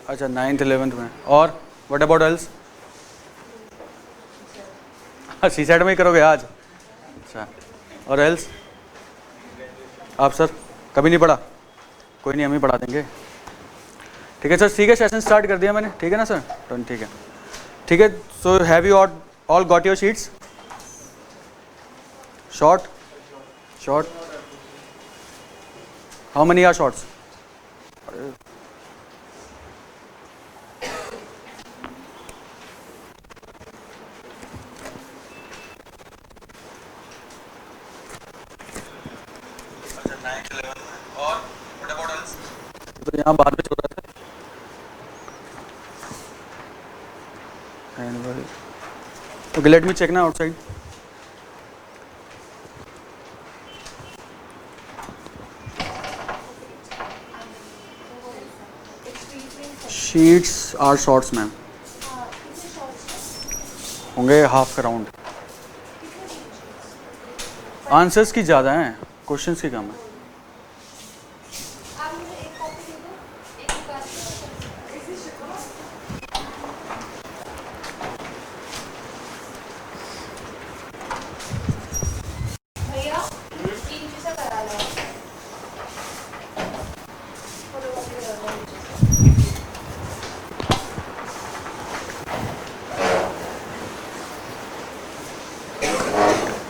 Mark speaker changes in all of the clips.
Speaker 1: अच्छा 9th 11th में. और what about else? C set में ही करोगे आज? अच्छा. और एल्स? आप सर कभी नहीं पढ़ा? कोई नहीं, हम ही पढ़ा देंगे. ठीक है सर, ठीक है, सेशन स्टार्ट कर दिया मैंने. ठीक है ना सर? ठीक है, ठीक है. So have you all got your sheets? Short short. How many are shorts? तो यहाँ बाद में चल रहा था. ओके, लेट मी चेक ना outside. Sheets are shorts ma'am. होंगे हाफ अराउंड. आंसर्स की ज़्यादा हैं, क्वेश्चंस की कम है.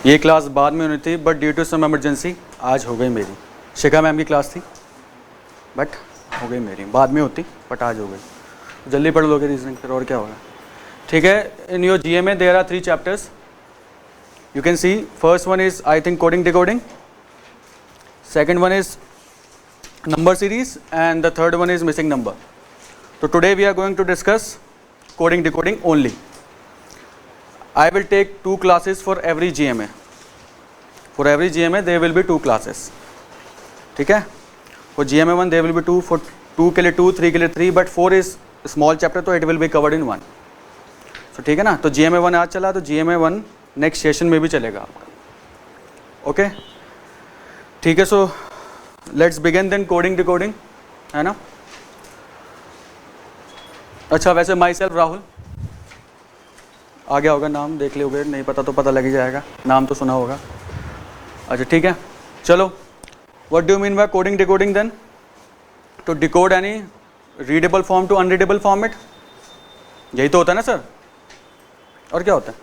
Speaker 1: ये क्लास बाद में होनी थी but due to some emergency आज हो गई मेरी. शिखा मैम की क्लास थी बट हो गई मेरी. बाद में होती बट आज हो गई. जल्दी पढ़ लोगे रीजनिंग, फिर और क्या होगा. ठीक है. In your GMA there are 3 chapters. You can see first one is I think coding decoding, second one is number series and the third one is missing number. तो today we are going to discuss coding decoding only. I will take 2 classes for every GMA. For every GMA there will be 2 classes. ठीक है. For GMA 1 there will be 2, for 2 के लिए 2, 3 के लिए 3, but 4 is small chapter तो it will be covered in 1. So ठीक है ना. तो GMA 1 आज चला तो GMA 1 नेक्स्ट सेशन में भी चलेगा आपका. ओके ठीक है. So let's begin then coding decoding, है ना. अच्छा वैसे माई सेल्फ राहुल आ गया होगा, नाम देख लोगे, नहीं पता तो पता लग ही जाएगा, नाम तो सुना होगा. अच्छा ठीक है. चलो, what do you mean by coding decoding then? To decode any readable form to unreadable format. यही तो होता है ना सर, और क्या होता है?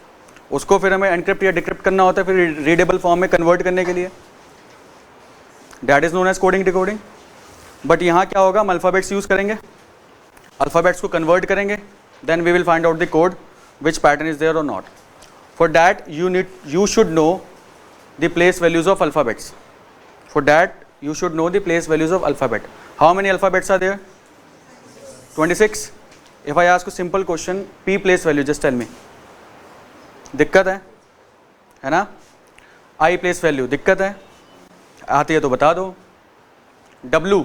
Speaker 1: उसको फिर हमें एनक्रिप्ट या डिक्रिप्ट करना होता है फिर रीडेबल फॉर्म में कन्वर्ट करने के लिए. That is known as coding decoding. But यहाँ क्या होगा, हम अल्फ़ाबेट्स यूज़ करेंगे, अल्फ़ाबेट्स को कन्वर्ट करेंगे, then we will find out the code which pattern is there or not. For that you should know the place values of alphabets. For that you should know the place values of alphabet. How many alphabets are there? 26. If I ask a simple question, p place value, just tell me. दिक्कत है ना. i place value दिक्कत है, आती है तो बता दो. w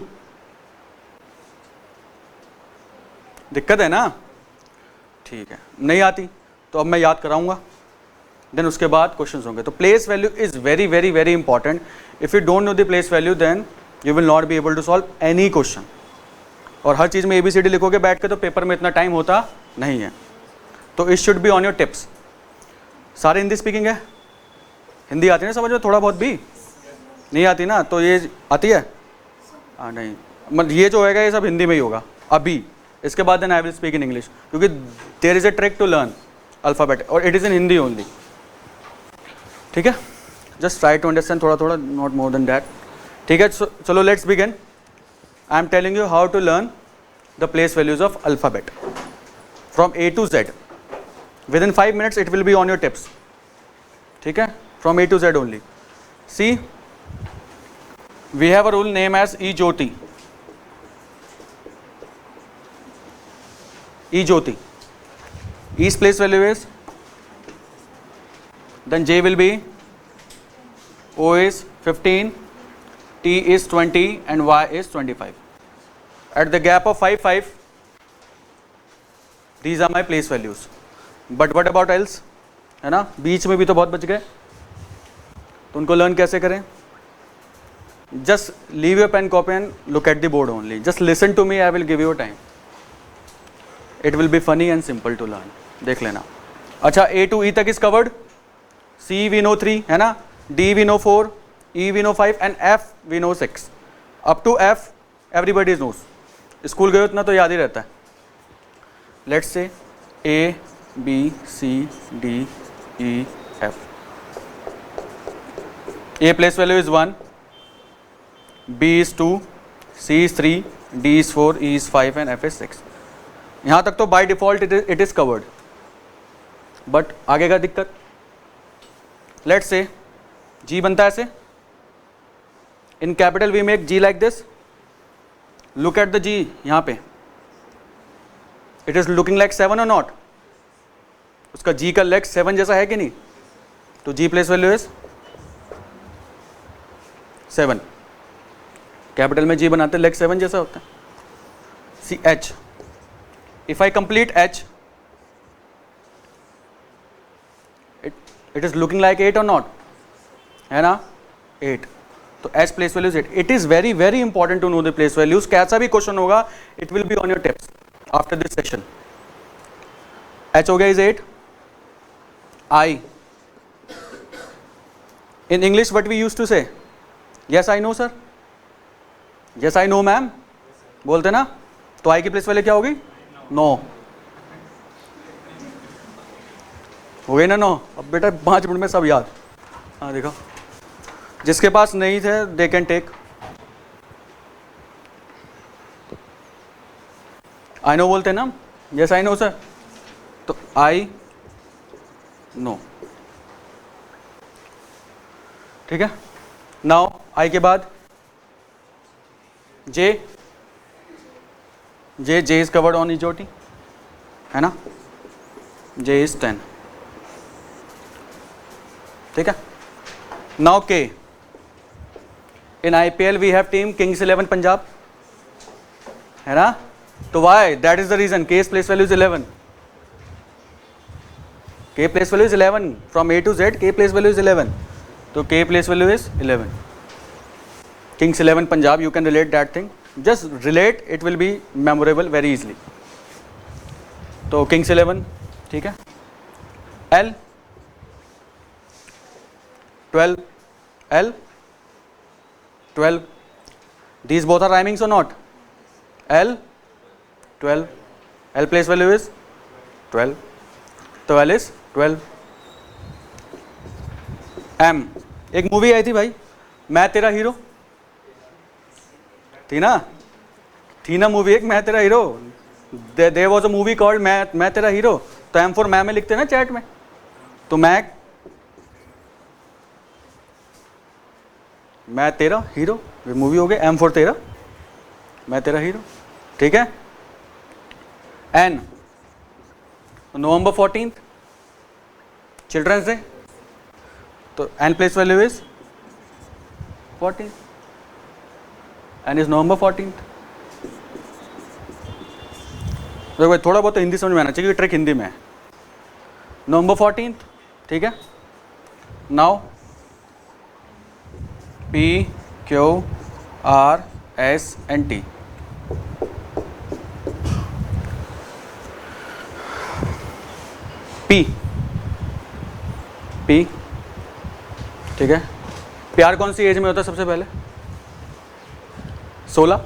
Speaker 1: दिक्कत है ना. ठीक है, नहीं आती तो अब मैं याद कराऊंगा, देन उसके बाद क्वेश्चंस होंगे. तो place value is very very very important. If you don't know the place value then you will not be able to solve any question. और हर चीज़ में ABCD लिखोगे बैठ के तो पेपर में इतना टाइम होता नहीं है. तो it should be on your tips. सारे हिंदी स्पीकिंग है, हिंदी आती है ना समझ में? थोड़ा बहुत भी नहीं आती ना, तो ये आती है नहीं, मतलब ये जो होएगा ये सब हिंदी में ही होगा अभी. इसके बाद then I will speak in English, क्योंकि there is a trick to learn alphabet और it is in Hindi only. ठीक है. जस्ट ट्राई टू अंडरस्टैंड थोड़ा थोड़ा, नॉट मोर देन दैट. ठीक है. चलो let's begin. I am telling you how to learn the place values of alphabet from A to Z. Within 5 minutes it will be on your tips. ठीक है. From A to Z only. See we have a rule name as E Jyoti. E Jyoti. E's place value is, then J will be, O is 15, T is 20 and Y is 25. At the gap of 5, 5, these are my place values. But what about else? है ना, बीच में भी तो बहुत बच गए, तो उनको लर्न कैसे करें? just leave your pen copy and look at the board only. Just listen to me, I will give you time. It will be funny and simple to learn. देख लेना. अच्छा, A to E तक is covered. C we know 3 है ना, D we know 4, E we know 5 and F we know 6. Up to F everybody knows. School गए उतना तो याद ही रहता है. Let's say A, B, C, D, E, F. A place value is 1, B is 2, C is 3, D is 4, E is 5 and F is 6. यहाँ तक तो by default it is covered. But आगे का दिक्कत. Let's say G बनता है ऐसे. In capital we make G like this. Look at the G यहाँ पे. It is looking like 7 or not? उसका G का लेग 7 जैसा है कि नहीं? तो G place value is 7. Capital में G बनाते लेग 7 जैसा होता है. See H. If I complete H, it is looking like 8 or not? है ना? 8. तो H place value is 8. It is very very important to know the place values. कैसा भी क्वेश्चन होगा, it will be on your tips after this session. H हो गया is 8. I. In English what we used to say? Yes I know sir. Yes I know ma'am. बोलते ना? तो I की place value क्या होगी? 9. हो गई ना 9? अब बेटा 5 मिनट में सब याद. हाँ देखो, जिसके पास नहीं थे they can take. I know बोलते ना? Yes I know sir. तो आई नो. ठीक है. नाउ आई के बाद J. J is covered on EJOTY है ना. J is 10. ठीक है. Now K. In IPL we have team kings 11 Punjab है ना. तो why? That is the reason. K's place value is 11. K place value is 11 from A to Z. के place value is 11. तो के place value is 11. Kings 11 Punjab. You can relate that thing. Just relate, it will B memorable very easily. तो Kings 11. ठीक है. L 12. L 12. These both are rhyming or not? L 12. L place value is 12. तो L is 12. M. एक movie आई थी भाई, मैं तेरा hero. थी ना मूवी एक, मैं तेरा hero. There was a movie called मैं तेरा हीरो. तो M for मैं लिखते ना चैट में. तो मैं तेरा हीरो, ये मूवी हो गई. M for तेरा, मैं तेरा हीरो. ठीक है. N November 14th children's day. तो N place value is 14. N is November 14th. देखो भाई, थोड़ा बहुत तो हिंदी समझ में आना चाहिए, ट्रिक हिंदी में है. November 14th. ठीक है. Now P Q R S and T. P. ठीक है. प्यार कौन सी एज में होता है सबसे पहले? 16.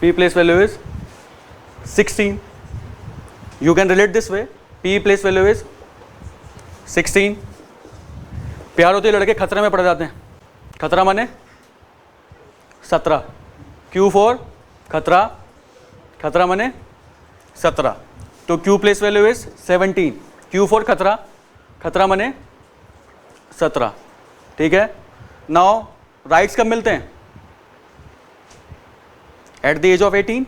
Speaker 1: P place value is 16. You can relate this way. P place value is 16. प्यार होते लड़के खतरे में पड़ जाते हैं. खतरा माने 17. Q for खतरा. खतरा माने 17. तो Q place value is 17. Q for खतरा. खतरा माने 17. ठीक है. नाउ राइट्स कब मिलते हैं? At the age of 18.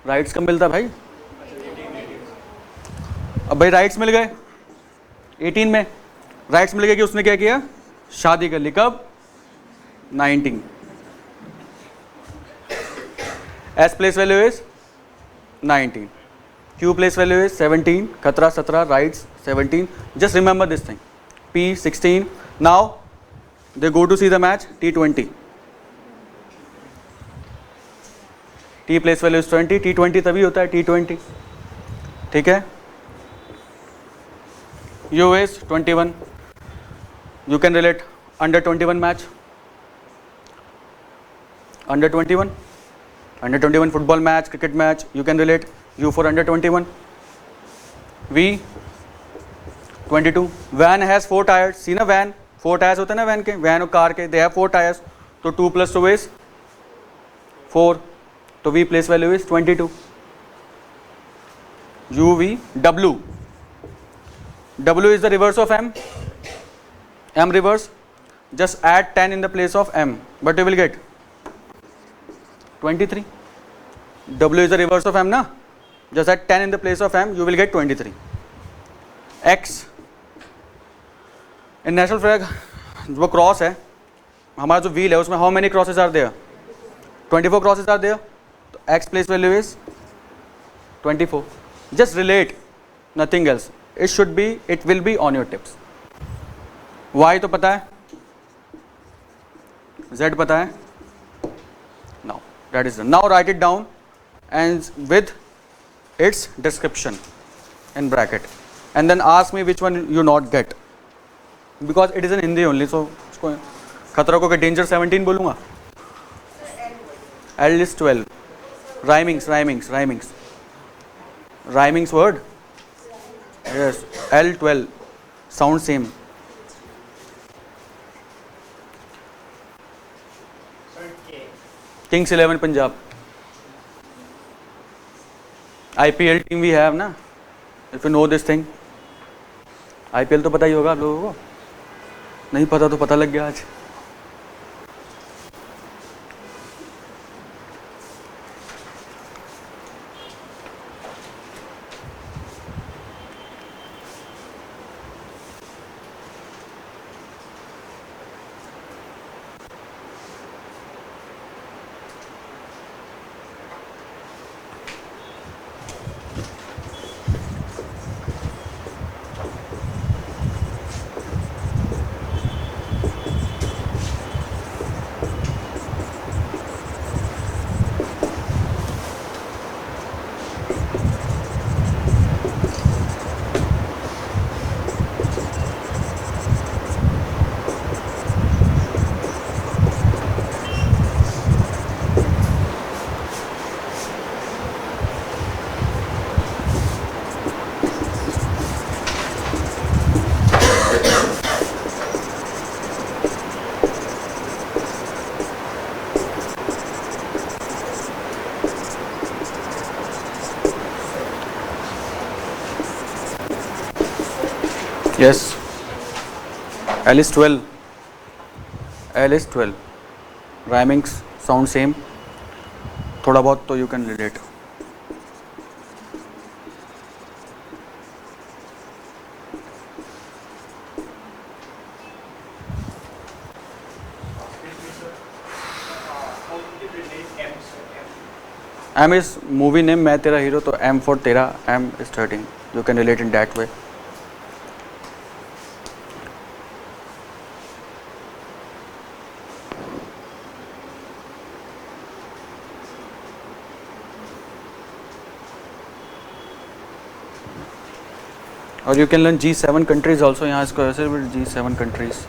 Speaker 1: Rights कब मिलता है भाई? अब भाई राइट्स मिल गए 18 में. राइट्स मिल गए कि उसने क्या किया? शादी कर ली. कब? 19. S place value is 19. Q place value is 17. खतरा 17. Rights 17. Just remember this thing. P 16. Now they go to see the match T20, T place value is 20, T20 तभी होता है T20, ठीक है। U is 21, you can relate under 21 match, under 21 football match, cricket match, you can relate U for under 21, V 22, van has 4 tyres, सी ना van 4 tyres होते हैं ना van के, वैन और कार के, दे हैव 4 टायर्स, तो 2 + 2 इज 4, तो V place value is 22, UV, W is the reverse of M, M reverse, just add 10 in the place of M, but you will get 23, W is the reverse of M ना, just add 10 in the place of M, you will get 23, X, in national flag वो cross है, हमारा जो wheel है उसमें how many crosses are there, 24 crosses are there, तो X place value is 24, just relate, nothing else, it should be, it will be on your tips, Y तो पता है, Z पता है, now that is done, now write it down and with its description in bracket and then ask me which one you not get because it is in Hindi only, so उसको खतरा को के danger 17 बोलूँगा, L is 12, rhymings word, yes, L 12 sound same, Kings 11 Punjab, IPL team we have ना, if you know this thing, IPL तो पता ही होगा आप लोगों को, नहीं पता तो पता लग गया आज। Yes, L is 12, rhymings sound same, थोड़ा बहुत तो you can relate. M is movie name, मैं तेरा हीरो, तो M for तेरा, M is 13, you can relate in that way. और you can learn G7 countries also, यहाँ इसको ऐसे भी G7 countries,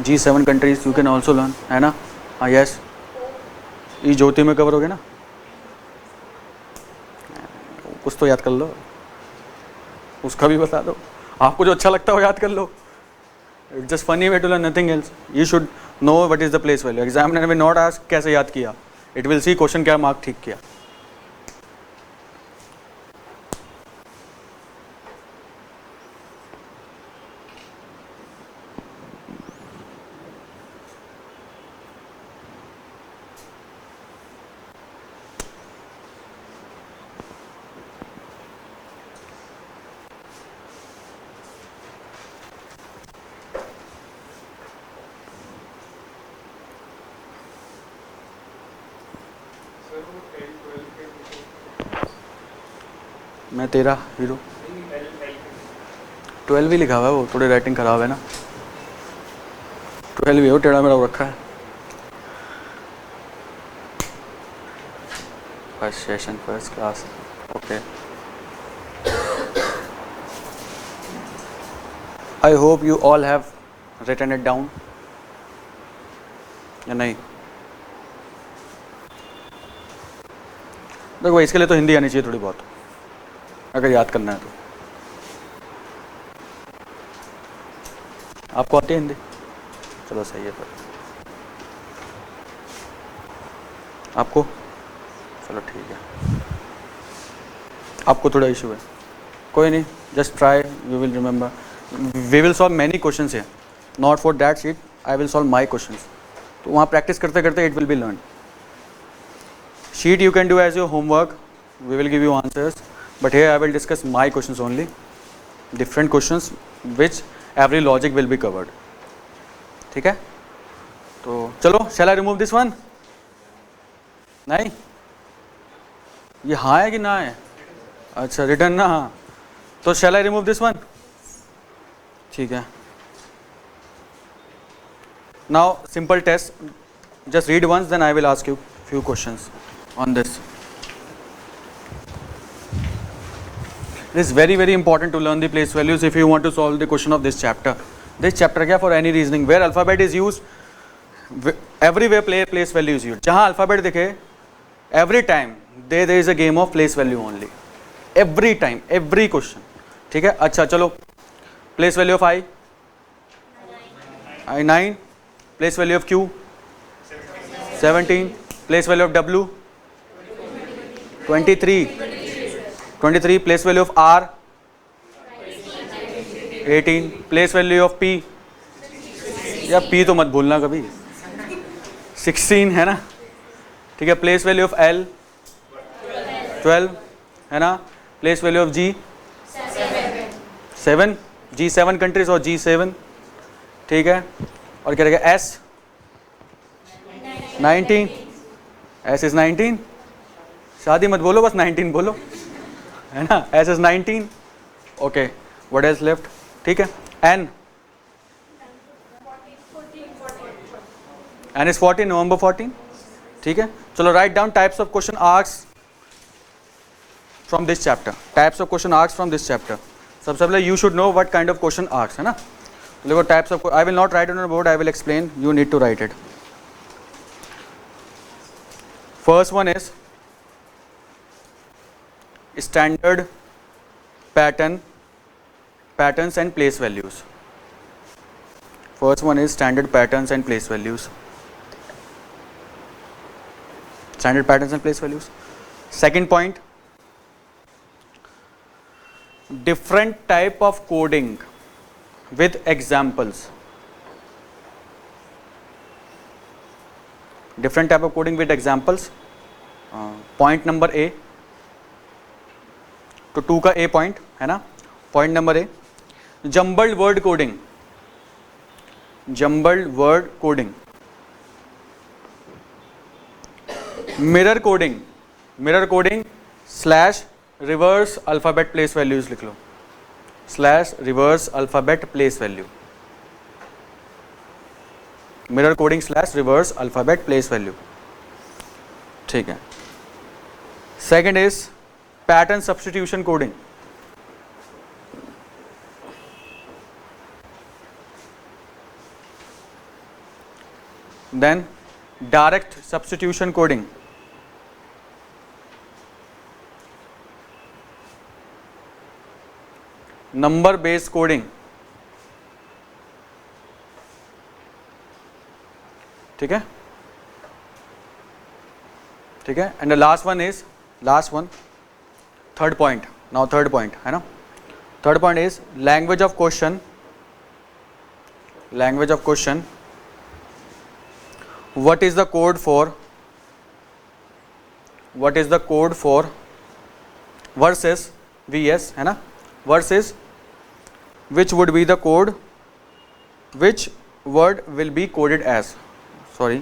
Speaker 1: G7 countries you can also learn, है ना, हाँ यस, ये ज्योति में कवर हो गया ना, कुछ तो याद कर लो, उसका भी बता दो, आपको जो अच्छा लगता हो याद कर लो, it's just funny way to learn, nothing else, you should know what is the place value, examiner will not ask कैसे याद किया, इट विल सी क्वेश्चन क्या मार्क ठीक किया। मैं तेरा हीरो, 12 ही लिखा हुआ है, वो थोड़ी राइटिंग खराब है ना, 12 ही हो, टेढ़ा मेढ़ा रखा है। First session first class, okay. I hope you all have written it down, या नहीं? देखो भाई, इसके लिए तो हिंदी आनी चाहिए थोड़ी बहुत, अगर याद करना है तो। आपको आती है हिंदी? चलो सही है फिर। आपको? चलो ठीक है। आपको थोड़ा इशू है, कोई नहीं, just try, you will remember. We will solve many questions है, not for that sheet, I will solve my questions. तो वहाँ प्रैक्टिस करते करते it will be learn. Sheet you can do as your homework, we will give you answers, but here I will discuss my questions only, different questions which every logic will be covered. ठीक है? तो चलो, shall I remove this one? नहीं? ये हाँ है कि ना है? अच्छा, रिटर्न ना, हाँ, तो shall I remove this one? ठीक है। Now simple test, just read once, then I will ask you few questions on this. It is very very important to learn the place values if you want to solve the question of this chapter. This chapter क्या for any reasoning where alphabet is used, everywhere place value is used. जहाँ alphabet दिखे, every time there is a game of place value only. Every time, every question. ठीक है? अच्छा चलो, place value of I 9, place value of Q 17, place value of W 23, place value of R 18, place value of P, या P तो मत भूलना कभी, 16 है ना, ठीक है। place value of L 12 है ना, place value of G 7, G 7 countries और G 7, ठीक है। और क्या रहेगा, S 19, S is 19, शादी मत बोलो, बस 19 बोलो, है ना, S is 19, okay. What else left, ठीक है। N is 14, November 14, ठीक है। चलो, write down types of question asked from this chapter, types of question asked from this chapter. सबसे पहले you should know what kind of question asked, है ना। देखो, types of, I will not write on board, I will explain, you need to write it. First one is standard patterns and place values. First one is standard patterns and place values. Standard patterns and place values. Second point, different type of coding with examples. Different type of coding with examples. Point number A, तो 2 का A point है ना। Point number A, jumbled word coding, jumbled word coding, mirror coding, mirror coding slash reverse alphabet place values लिख लो, slash reverse alphabet place value, mirror coding slash reverse alphabet place value, ठीक है। Second is pattern substitution coding, then direct substitution coding, number based coding, ठीक है, ठीक है। And the last one is, last one, third point, now third point है ना, third point is language of question, language of question, what is the code for, what is the code for versus vs है ना, versus which would be the code, which word will be coded as, sorry,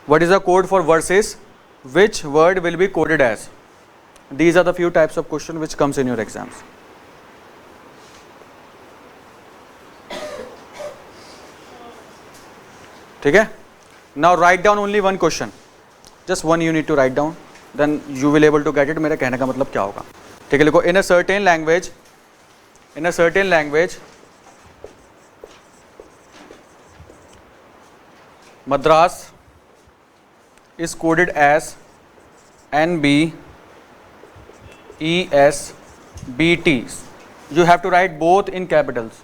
Speaker 1: what is the code for versus which word will be coded as. These are the few types of question which comes in your exams. ठीक है. Now write down only one question, just one you need to write down, then you will able to get it. मेरे कहने का मतलब क्या होगा, ठीक है. लिखो, in a certain language Madras is coded as NBESBT. You have to write both in capitals.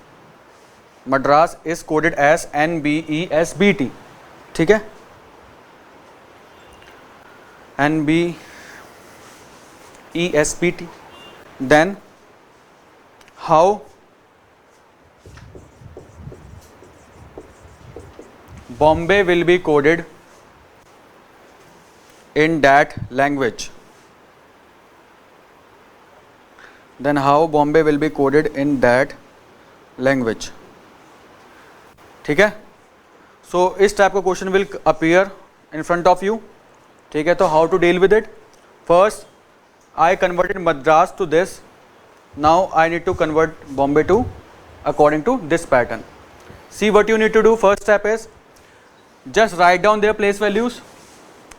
Speaker 1: Madras is coded as NBESBT. ठीक है, NBESBT. Then how Bombay will be coded in that language. Then how Bombay will be coded in that language. ठीक है. So इस type का question will appear in front of you. ठीक है. तो how to deal with it? First, I converted Madras to this. Now I need to convert Bombay to according to this pattern. See what you need to do. First step is just write down their place values,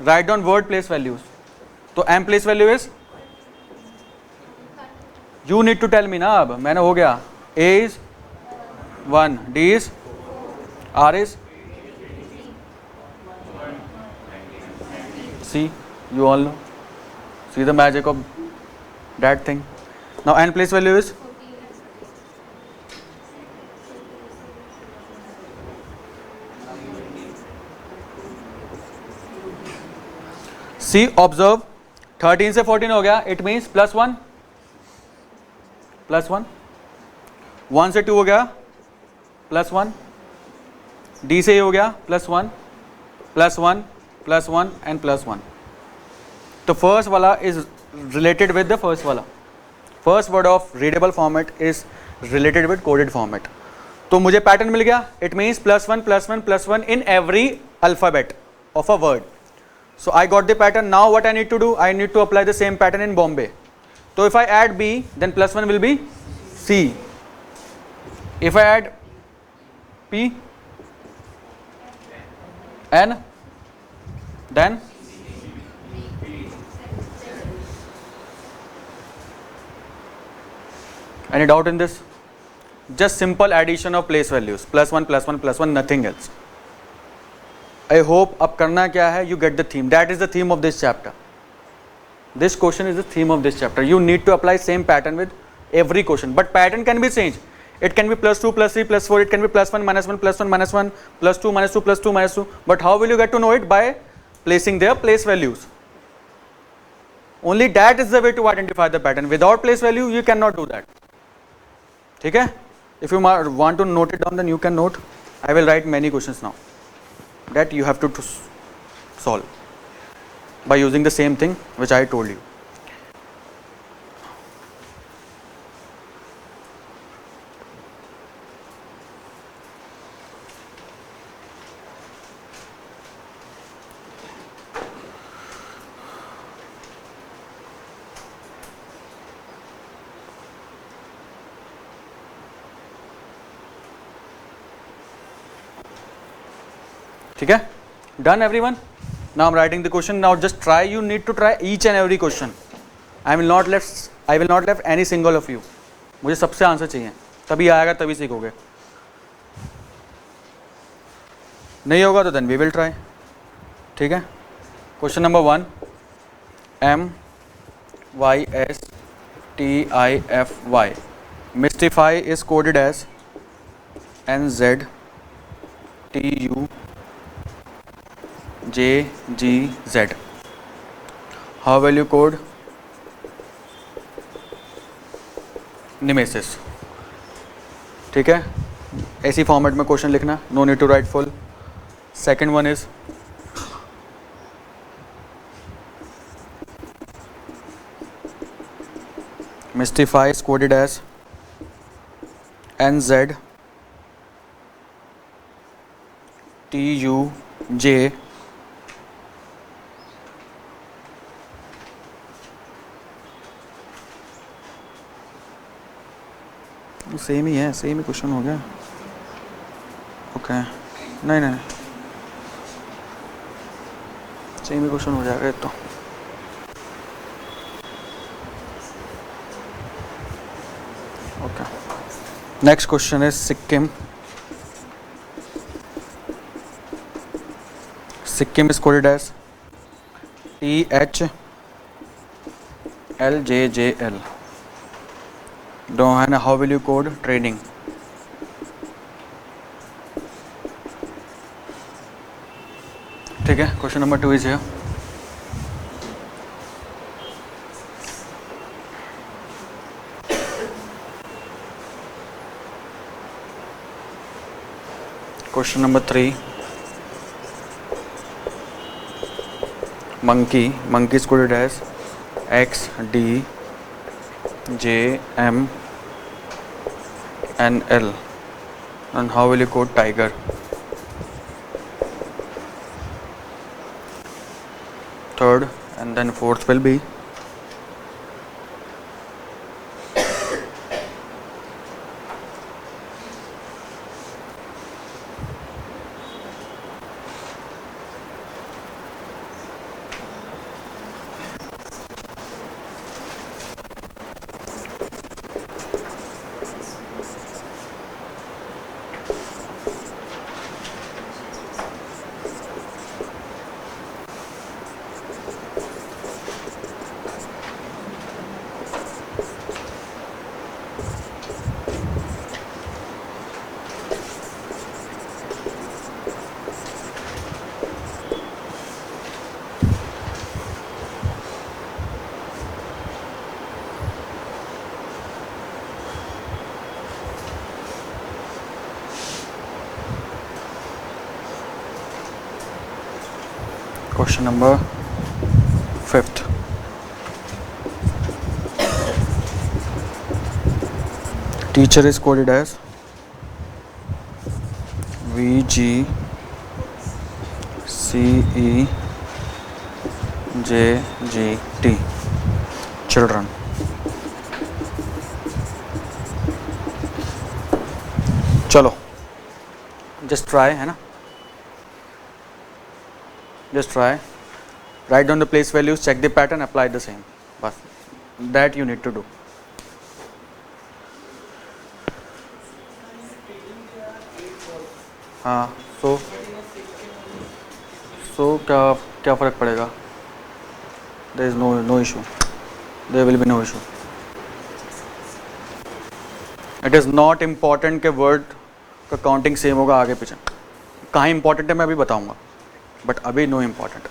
Speaker 1: write down word place values. तो m place value is, you need to tell me ना. अब मैंने हो गया, a is 1, d is, r is, see, you all know, see the magic of that thing. Now n place value is, see observe, 13 से 14 हो गया, it means +1 +1, 1 से 2 हो गया +1, डी से ये हो गया +1 +1 +1 एंड +1. तो फर्स्ट वाला is related with the first वाला. First word of readable format is related with coded format. तो मुझे पैटर्न मिल गया, it means +1 +1 +1 in every alphabet of a word. So I got the pattern. Now what I need to do? I need to apply the same pattern in Bombay. So if I add B, then +1 will be C. If I add P, N, then any doubt in this? Just simple addition of place values, +1 +1 +1, nothing else. I hope अब करना क्या है, you get the theme. That is the theme of this chapter. This question is the theme of this chapter. You need to apply same pattern with every question, but pattern can be changed. It can be +2 +3 +4. It can be +1 -1 +1 -1 +2 -2 +2 -2. But how will you get to know it? By placing their place values. Only that is the way to identify the pattern. Without place value, you cannot do that. ठीक है? If you want to note it down, then you can note. I will write many questions now that you have to solve by using the same thing which I told you. ठीक है, done everyone. Now I am writing the question. Now just try, you need to try each and every question. I will not left any single of you. मुझे सबसे answer चाहिए, तभी आएगा, तभी सीखोगे. नहीं होगा तो देन वी विल ट्राई. ठीक है. Question number 1, MYSTIFY. Mystify is coded as NZTUJGZ. How will you code Nemesis? ठीक है, ऐसी फॉर्मेट में क्वेश्चन लिखना, no need to write full. Second one is Mystify is coded as NZTUJ. Same ही है, same ही question हो गया. Okay, नहीं नहीं सेम ही क्वेश्चन हो जाएगा ये तो। ओके, नेक्स्ट क्वेश्चन है Sikkim. Sikkim is coded as THLJJL. Rohan, how will you code training? ठीक है, question number 2 is here. Question number 3, monkey is coded as XDJMNL. And how will you code tiger? Third and then fourth will be question number 5th. Teacher is coded as VGCEJGT. Children. चलो just try, है ना, just try, write down the place values, check the pattern, apply the same, बस that you need to do. हाँ, so क्या फ़र्क पड़ेगा? there is no issue, there will be no issue. it is not important कि word का counting same होगा आगे पीछे, कहाँ इंपॉर्टेंट है मैं अभी बताऊंगा, बट अभी नो इम्पॉर्टेंट।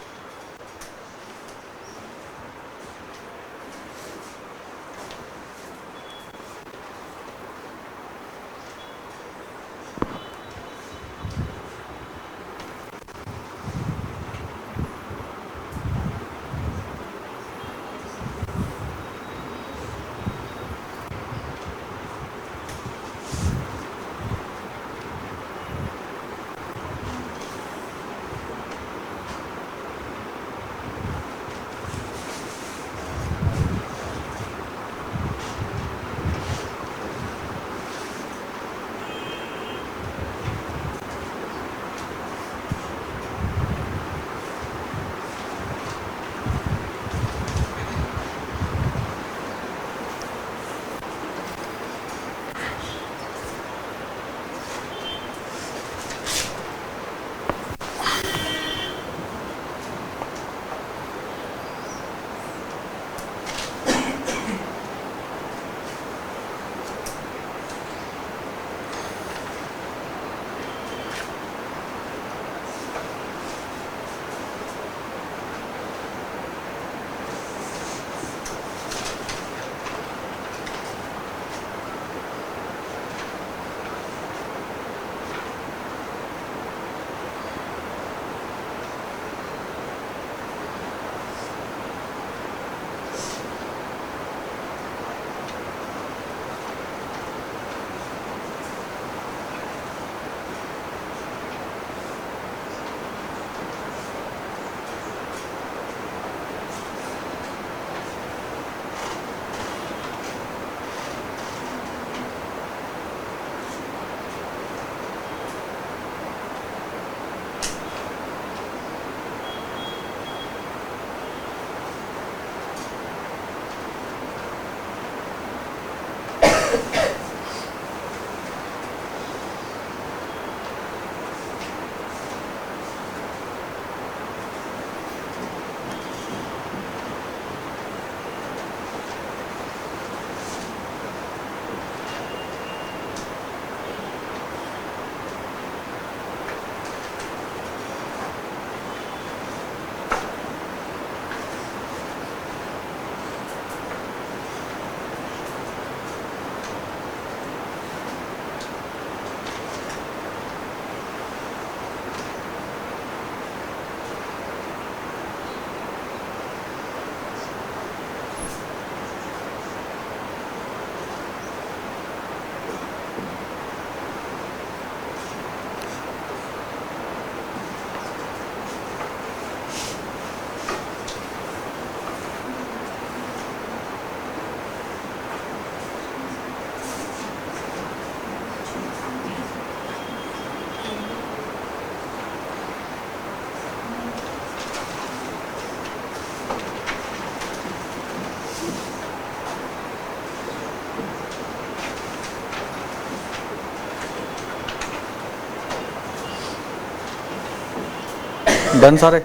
Speaker 1: डन सारे,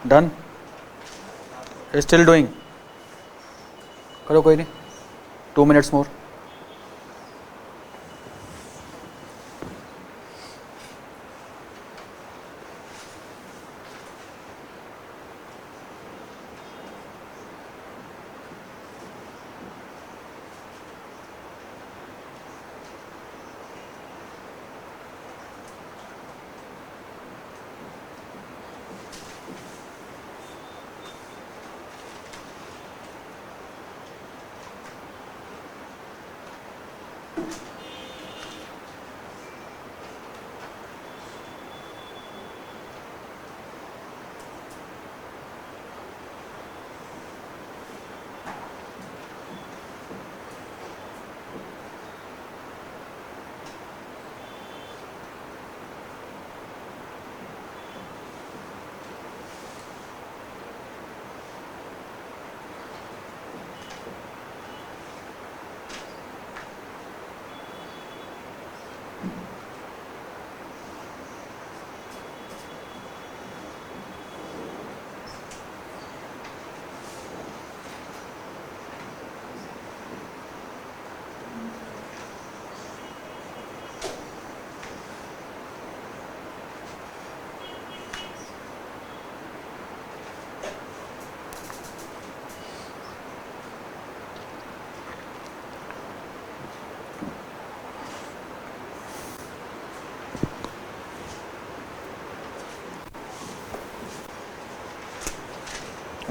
Speaker 1: डन, स्टिल डूइंग, करो कोई नहीं, 2 minutes more.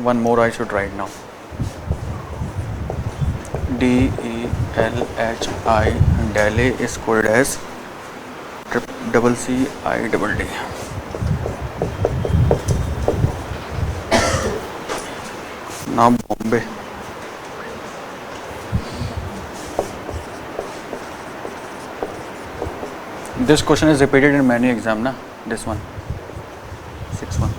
Speaker 1: One more I should write now. DELHI, Delhi is coded as CCIDD. Now Bombay. This question is repeated in many exams, na? This one, 6-1.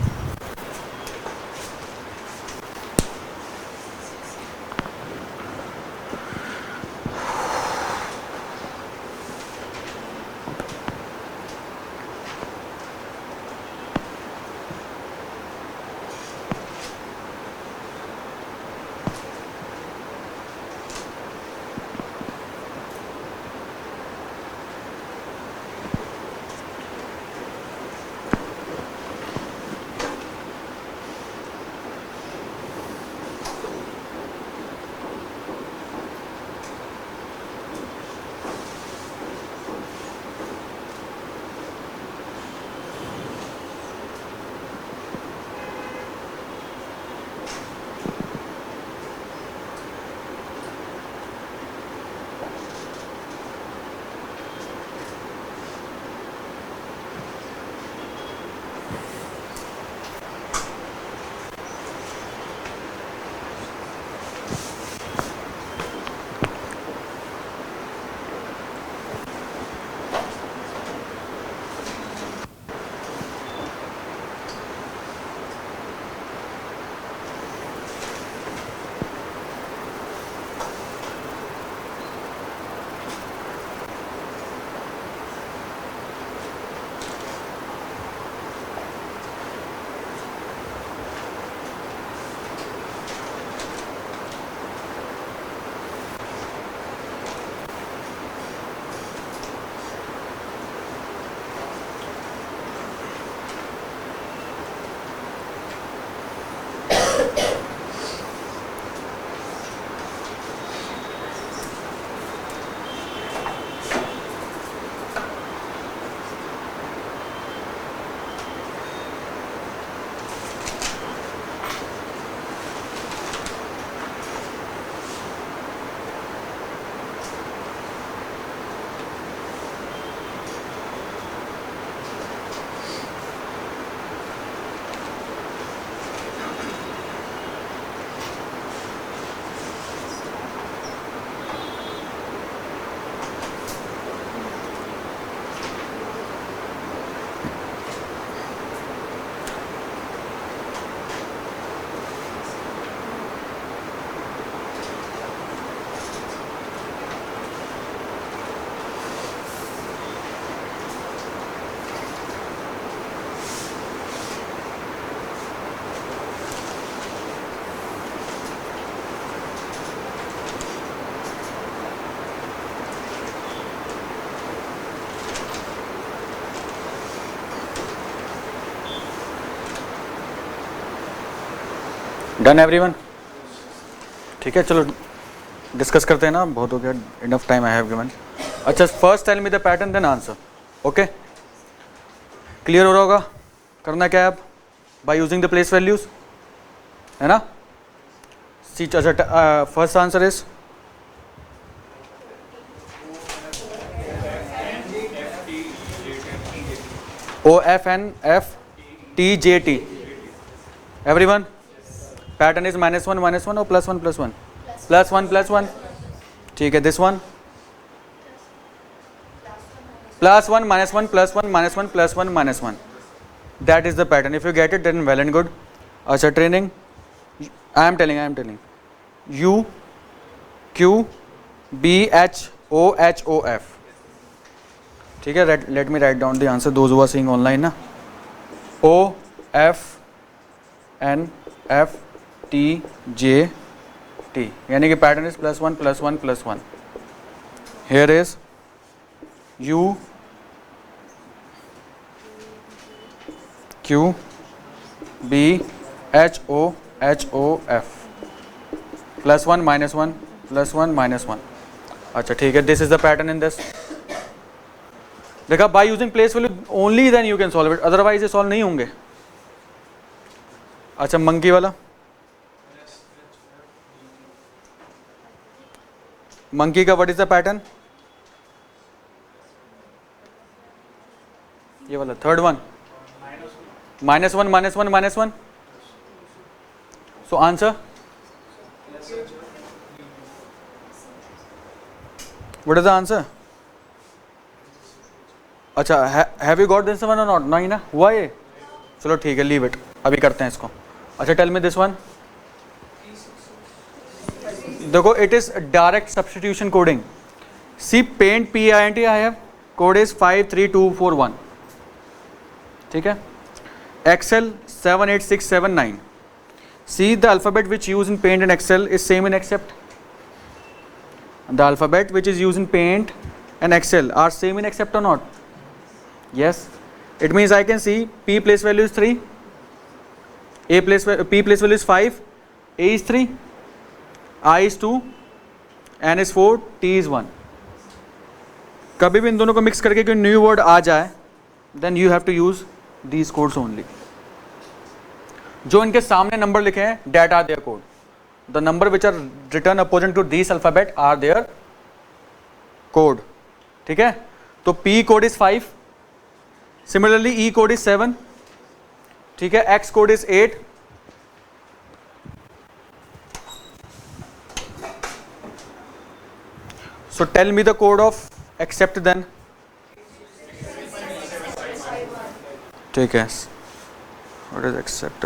Speaker 1: Done everyone? ठीक है, चलो discuss करते हैं ना, बहुत हो गया, enough time I have given. अच्छा, first tell me the pattern then answer. Okay, clear हो रहा होगा? करना क्या है अब? By using the place values, है ना? सी, अच्छा, first answer is OFNFTJT. Everyone? Pattern is -1 -1 or +1 +1? +1 +1. ठीक है, this one +1 -1 +1 -1 +1 -1. That is the pattern. If you get it, then well and good. अच्छा, training. I am telling. U Q B H O H O F. ठीक है, let me write down the answer. Those who are seeing online ना. O F N F T J T. यानी कि pattern is +1 +1 +1. Here is U Q B H O H O F. +1 -1 +1 -1. अच्छा, ठीक है, this is the pattern in this. देखा, by using place value only then you can solve it, otherwise ये solve नहीं होंगे. अच्छा, मंकी वाला, monkey का व्हाट इज द पैटर्न? ये वाला third one, -1 -1 -1. So answer what is the answer? अच्छा, have you got this one और नॉट? नहीं ना, हुआ ये? चलो ठीक है, लीव इट, अभी करते हैं इसको. अच्छा, टेल मी दिस वन. देखो, it is direct substitution coding. See, paint PINT I have, code is 53241. ठीक है, excel 78679. See, the alphabet which use in paint and excel is same in except. The alphabet which is use in paint and Excel are same in accept or not? Yes, it means I can see P place value is 3, P place value is 5, A is 3, I is 2, N is 4, T is 1. कभी भी इन दोनों को mix करके कोई new word आ जाए, then you have to use these codes only. जो इनके सामने नंबर लिखे हैं, that are their code. The number which are written opposite to these alphabet are their code. ठीक है, तो P code is 5, similarly E code is 7, ठीक है, X code is 8, so tell me the code of except then. ठीक है, what is accept?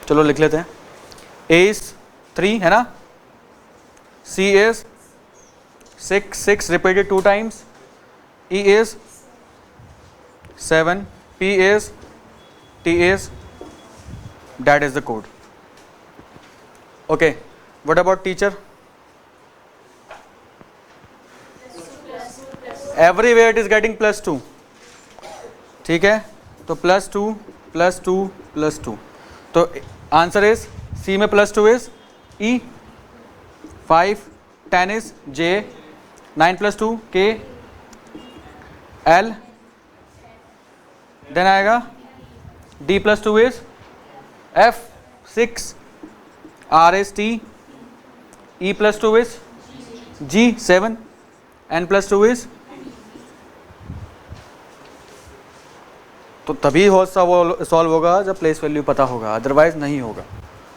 Speaker 1: चलो लिख लेते हैं. A इज 3 है ना, C is 6 repeated 2 times, E is 7, P is, T is, that is the code. Okay, what about teacher? Everywhere it is getting +2. ठीक है, तो +2 +2 +2. तो आंसर इज C में +2 is E, 5 10 is J, 9 + 2 K, L, then आएगा D + 2 is F, 6, R is T, E + 2 is G, 7, N + 2 is. तो तभी वो solve होगा जब प्लेस वैल्यू पता होगा, अदरवाइज नहीं होगा.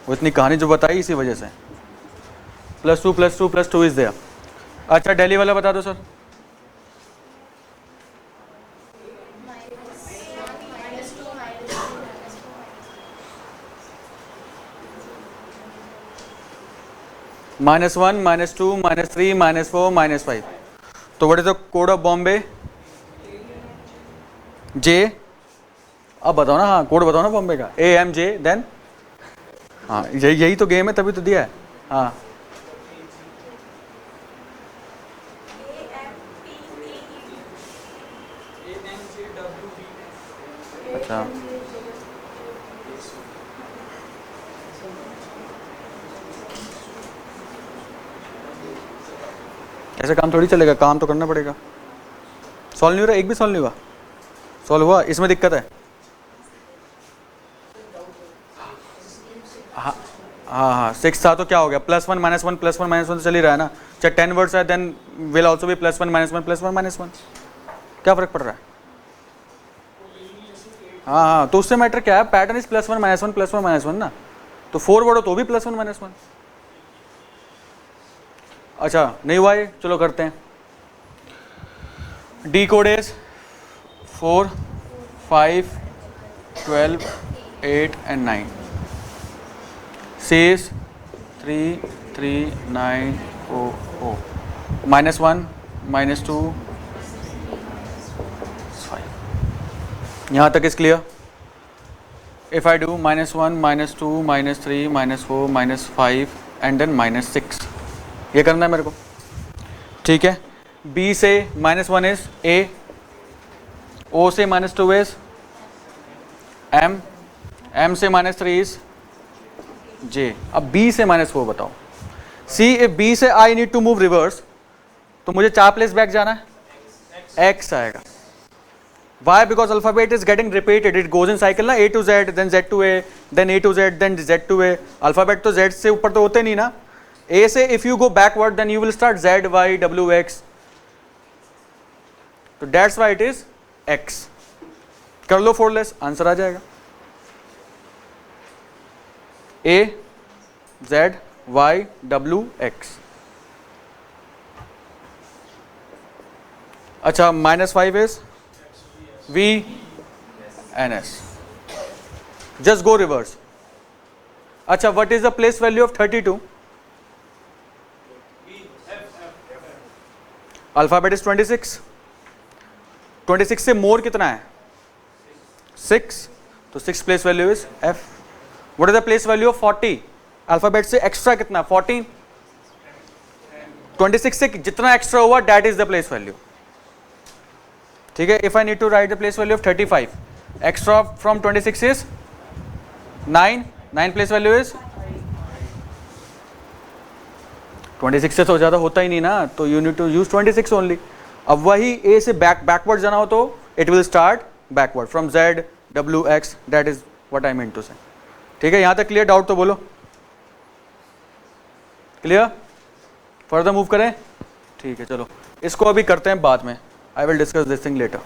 Speaker 1: वो इतनी कहानी जो बताई इसी वजह से. +2 +2 +2 इज देयर. अच्छा, दिल्ली वाला बता दो सर. -1 -2 -3 -4 -5. तो what is the code of Bombay? J. अब बताओ ना, हाँ कोड बताओ ना बॉम्बे का. AMJ, देन हाँ यही तो गेम है, तभी तो दिया है. हाँ, अच्छा ऐसे काम थोड़ी चलेगा, काम तो करना पड़ेगा। सॉल्व नहीं हो रहा, एक भी सॉल्व नहीं हुआ। सॉल्व हुआ, इसमें दिक्कत है। हाँ हाँ हाँ 6 था तो क्या हो गया, +1 -1 +1 -1 तो चल ही रहा है ना। चाहे 10 वर्ड्स है देन विल ऑल्सो भी +1 -1 +1 -1, क्या फर्क पड़ रहा है। हाँ हाँ तो उससे मैटर क्या है, पैटर्न इज +1 -1 +1 -1 ना, तो 4 वर्ड हो तो भी +1 -1। अच्छा नहीं हुआ ये, चलो करते हैं। D code is 4 5 12 8 and 9, says 3 3 9 0 0, -1 -2 5। यहाँ तक is clear. If I do -1 -2 -3 -4 -5 and then -6, ये करना है मेरे को, ठीक है। बी से -1 इज ए, ओ से -2 इज एम, एम से -3 इज जे। अब बी से -4 बताओ। सी इफ बी से I need to move reverse, तो मुझे 4 प्लेस बैक जाना है, एक्स आएगा। Why? Because alphabet is getting repeated, it goes in cycle ना, A to Z, then Z to A, then A to Z, then Z to A। Alphabet तो Z से ऊपर तो होते नहीं ना। A से if you go backward then you will start Z, Y, W, X, तो that's why it is X। कर लो 4 लेस, आंसर आ जाएगा A, Z, Y, W, X। अच्छा -5 is V and S, just go reverse। अच्छा what is the place value of 32? Alphabet is 26, 26 से more कितना है 6, तो 6 place value is F। What is the place value of 40? Alphabet से extra कितना 14, 26 से जितना एक्स्ट्रा हुआ that is the place value, ठीक है। If I need to write the place value of 35, extra from 26 is 9, 9 place value is 26 से तो ज़्यादा होता ही नहीं ना, तो you need to use 26 only. अब वही ए से बैकवर्ड जाना हो तो it will start backward from Z, W, X, that is what I mean to say, ठीक है। यहाँ तक क्लियर, डाउट तो बोलो। क्लियर, फर्दर मूव करें, ठीक है। चलो इसको अभी करते हैं बाद में, I will discuss this thing later.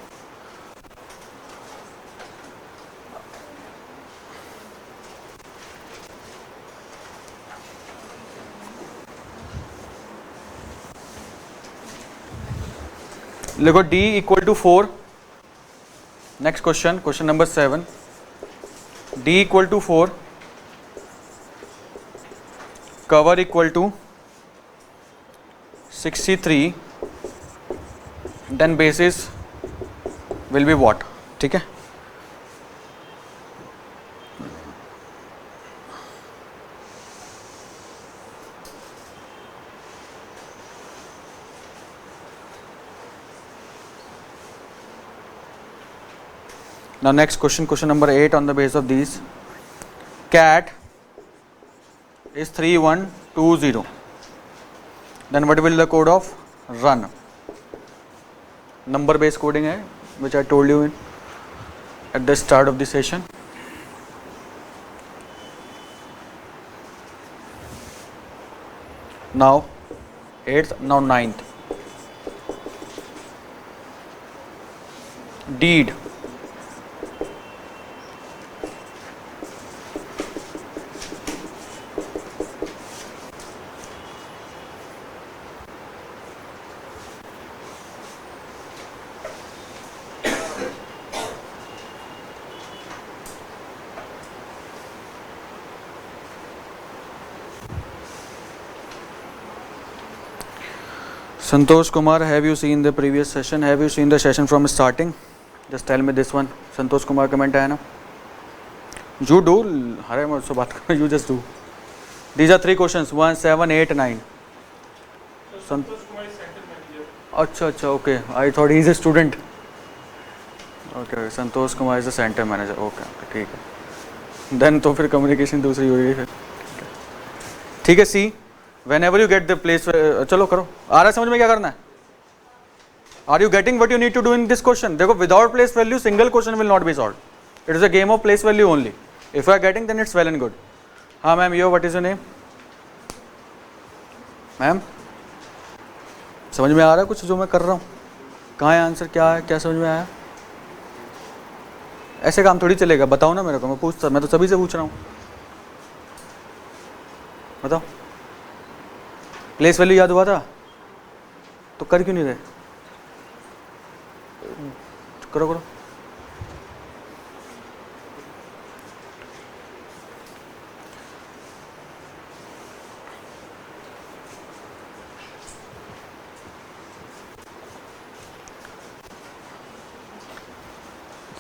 Speaker 1: लिखो D equal to 4। Next question, question number 7। D equal to 4, cover equal to 63, then basis will be what, ठीक है। Now next question, question number 8 on the base of these. Cat is 3120. Then what will the code of run? Number based coding है, which I told you in at the start of the session. Now 8th, now 9th. Deed. Santosh Kumar, have you seen the previous session? Have you seen the session from starting? Just tell me this one. Santosh Kumar comment आया ना? You do. अरे मैं उससे बात कर, you just do. These are 3 questions, 1, 7, 8, 9. Santosh Kumar is center manager. अच्छा अच्छा, okay. I thought he is a student. Okay, Santosh Kumar is the center manager. Okay, ठीक है. Then तो फिर communication दूसरी हो रही है फिर. ठीक है, C. whenever you get the place, चलो करो, आ रहा है समझ में क्या करना है? Are you getting what you need to do in this question? देखो, without place value single question will not be solved. It is a game of place value only. If you are getting, then it's well and good. हाँ ma'am, yo what is your name? Ma'am समझ में आ रहा है कुछ जो मैं कर रहा हूँ? कहाँ है आंसर, क्या है, क्या समझ में आया? ऐसे काम थोड़ी चलेगा, बताओ ना मेरे को, मैं तो सभी से पूछ रहा हूँ, बताओ। प्लेस वैल्यू याद हुआ था तो कर क्यों नहीं रहे? करो करो।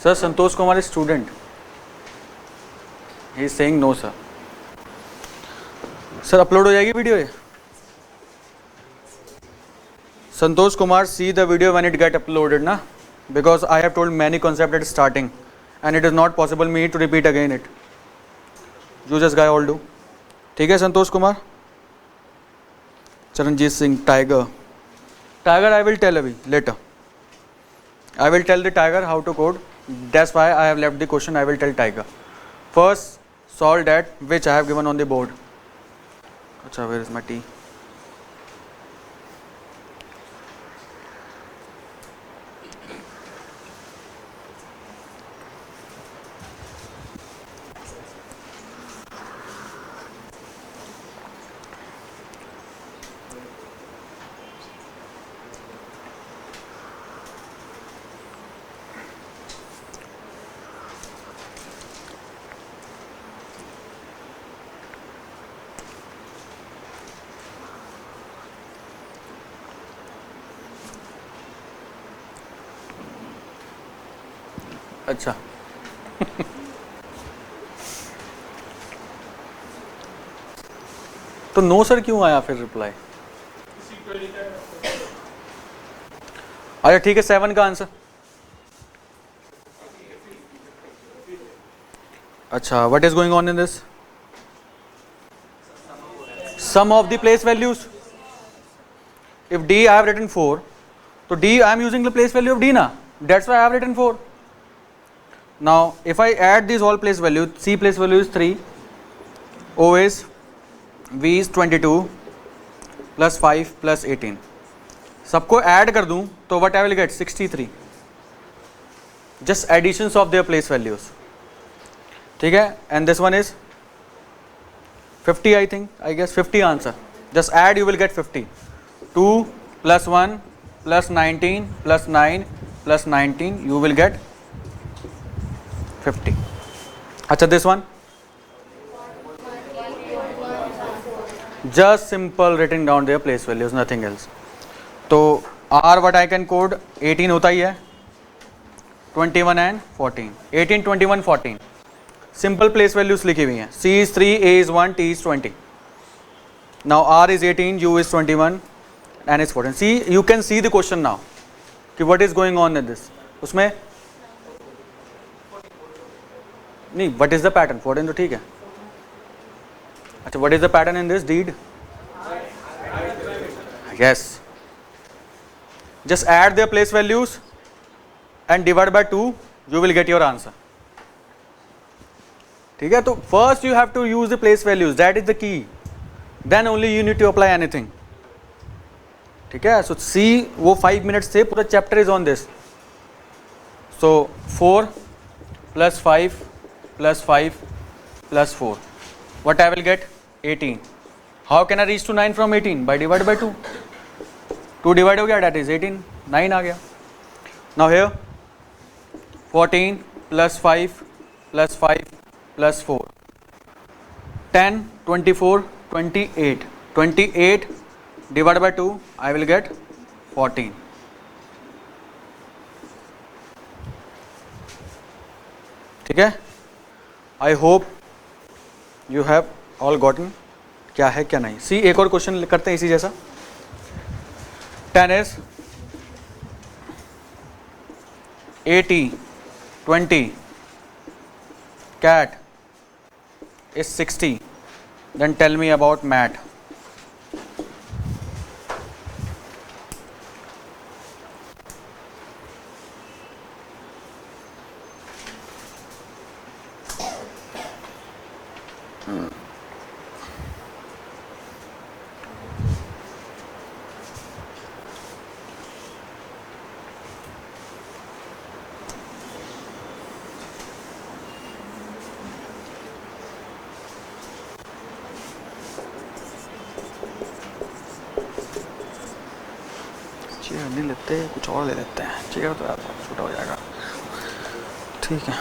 Speaker 1: Sir Santosh Kumar is student, he is saying no sir. सर अपलोड हो जाएगी वीडियो ये? Santosh Kumar, see the video when it get uploaded ना, because I have told many concepts at starting and it is not possible me to repeat again it. You just guy all do. ठीक है Santosh Kumar. Charanjit Singh, tiger, tiger I will tell अभी later. I will tell the tiger how to code. That's why I have left the question. I will tell tiger. First solve that which I have given on the board. अच्छा, where is my tea? अच्छा तो no sir क्यों आया फिर reply? अच्छा ठीक है, 7 का आंसर। अच्छा, what is going on in this? Sum of the place values. If D I have written 4, तो D I am using the place value of D ना, that's why I have written 4. Now if I add these all place values, C place value is 3, O is, V is 22 plus 5 plus 18, सबको add कर दूं तो what I will get 63. just additions of their place values. ठीक है, and this one is 50, I think, I guess 50 answer. just add, you will get 50. 2 plus 1 plus 19 plus 9 plus 19, you will get 50. अच्छा, this one just simple written down their place values, nothing else. तो R what I can code 18 होता ही है, 21 and 14, 18 21 14 simple place values लिखी हुई हैं. C is 3, A is 1, T is 20. now R is 18, U is 21 and is 14. see, you can see the question now कि what is going on in this. उसमें नहीं, what is the pattern? 14 तो ठीक है. अच्छा, what is the pattern in this deed? yes, just add their place values and divide by 2, you will get your answer. ठीक है, तो first you have to use the place values, that is the key, then only you need to apply anything. ठीक है, so see, वो 5 minutes से पूरा chapter is on this. so 4 plus 5 plus 5 plus 4, what I will get? 18. how can I reach to 9 from 18? by divide by 2. 2 divide हो गया, that is 18, 9 आ गया. now here 14 plus 5 plus 5 plus 4, 10 24 28, 28 divided by 2, I will get 14. ठीक है, I hope you have all gotten क्या है क्या नहीं. सी, एक और क्वेश्चन करते हैं इसी जैसा. 10 is 80 20, cat is 60, then tell me about mat. नहीं लेते, कुछ और ले लेते हैं, ठीक है, तो यार छोटा हो जाएगा, ठीक है।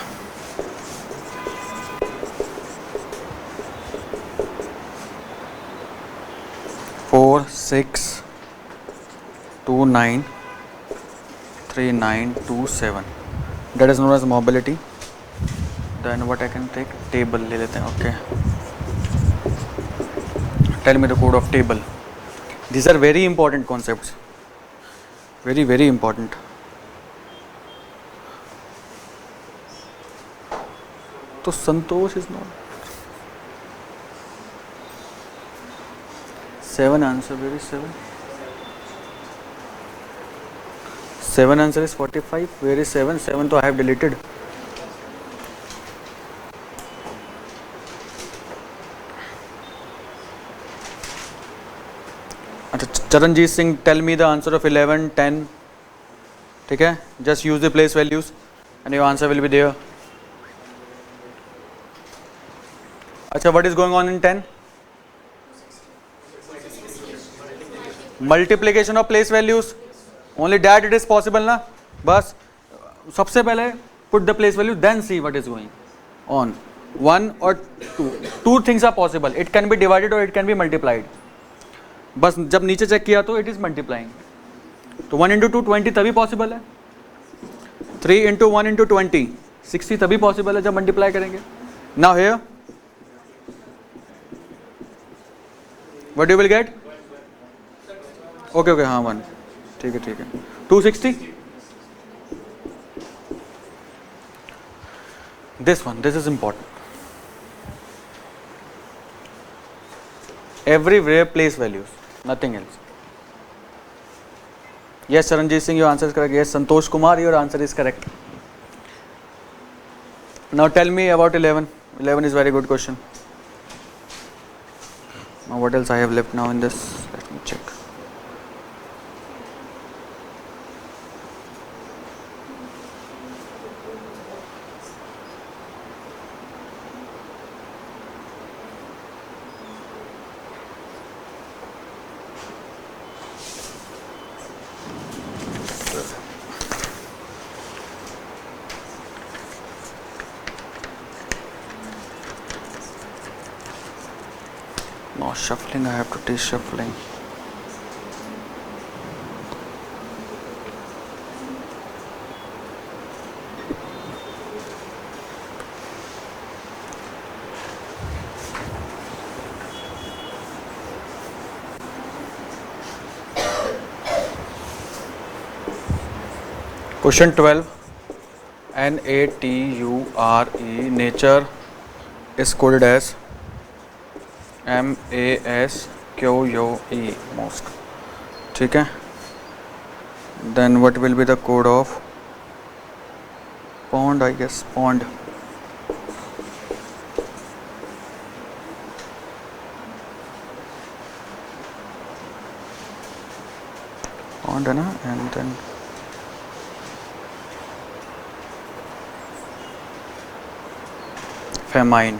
Speaker 1: Four 6 2 9 3 9 2 7, that is known as mobility. Then what I can take, table ले लेते हैं, okay. Tell me the code of table. These are very important concepts, very very important. तो संतोष is not 7 answer, where is 7? 7 answer is 45, where is 7? 7 तो I have deleted. अच्छा, Charanjit Singh, tell me the answer of 11 10, ठीक है, just use the place values and your answer will be there. अच्छा, what is going on in 10? Multiplication of place values, only that it is possible ना. बस सबसे पहले put the place value, then see what is going on. 1 और 2, 2 things are possible, it can be divided और it can B multiplied. बस जब नीचे check किया तो इट इज मल्टीप्लाइंग. तो 1 इंटू 2 20 तभी पॉसिबल है. 3 इंटू 1 इंटू 20 60 तभी पॉसिबल है जब मल्टीप्लाई करेंगे. Now here what you will get? Okay okay, हाँ 1, ठीक है ठीक है. 260, this one, this is important. Everywhere place values, nothing else. Yes, Charanjit Singh, your answer is correct. Yes, Santosh Kumar, your answer is correct. Now tell me about 11. 11 is very good question. Now what else I have left now in this? Let me check. Now shuffling, I have to teach shuffling. Question 12. NATURE, nature is coded as MASQUE, most, ठीक है. Then what will be the code of pond? I guess pond. Pond है ना. And then famine.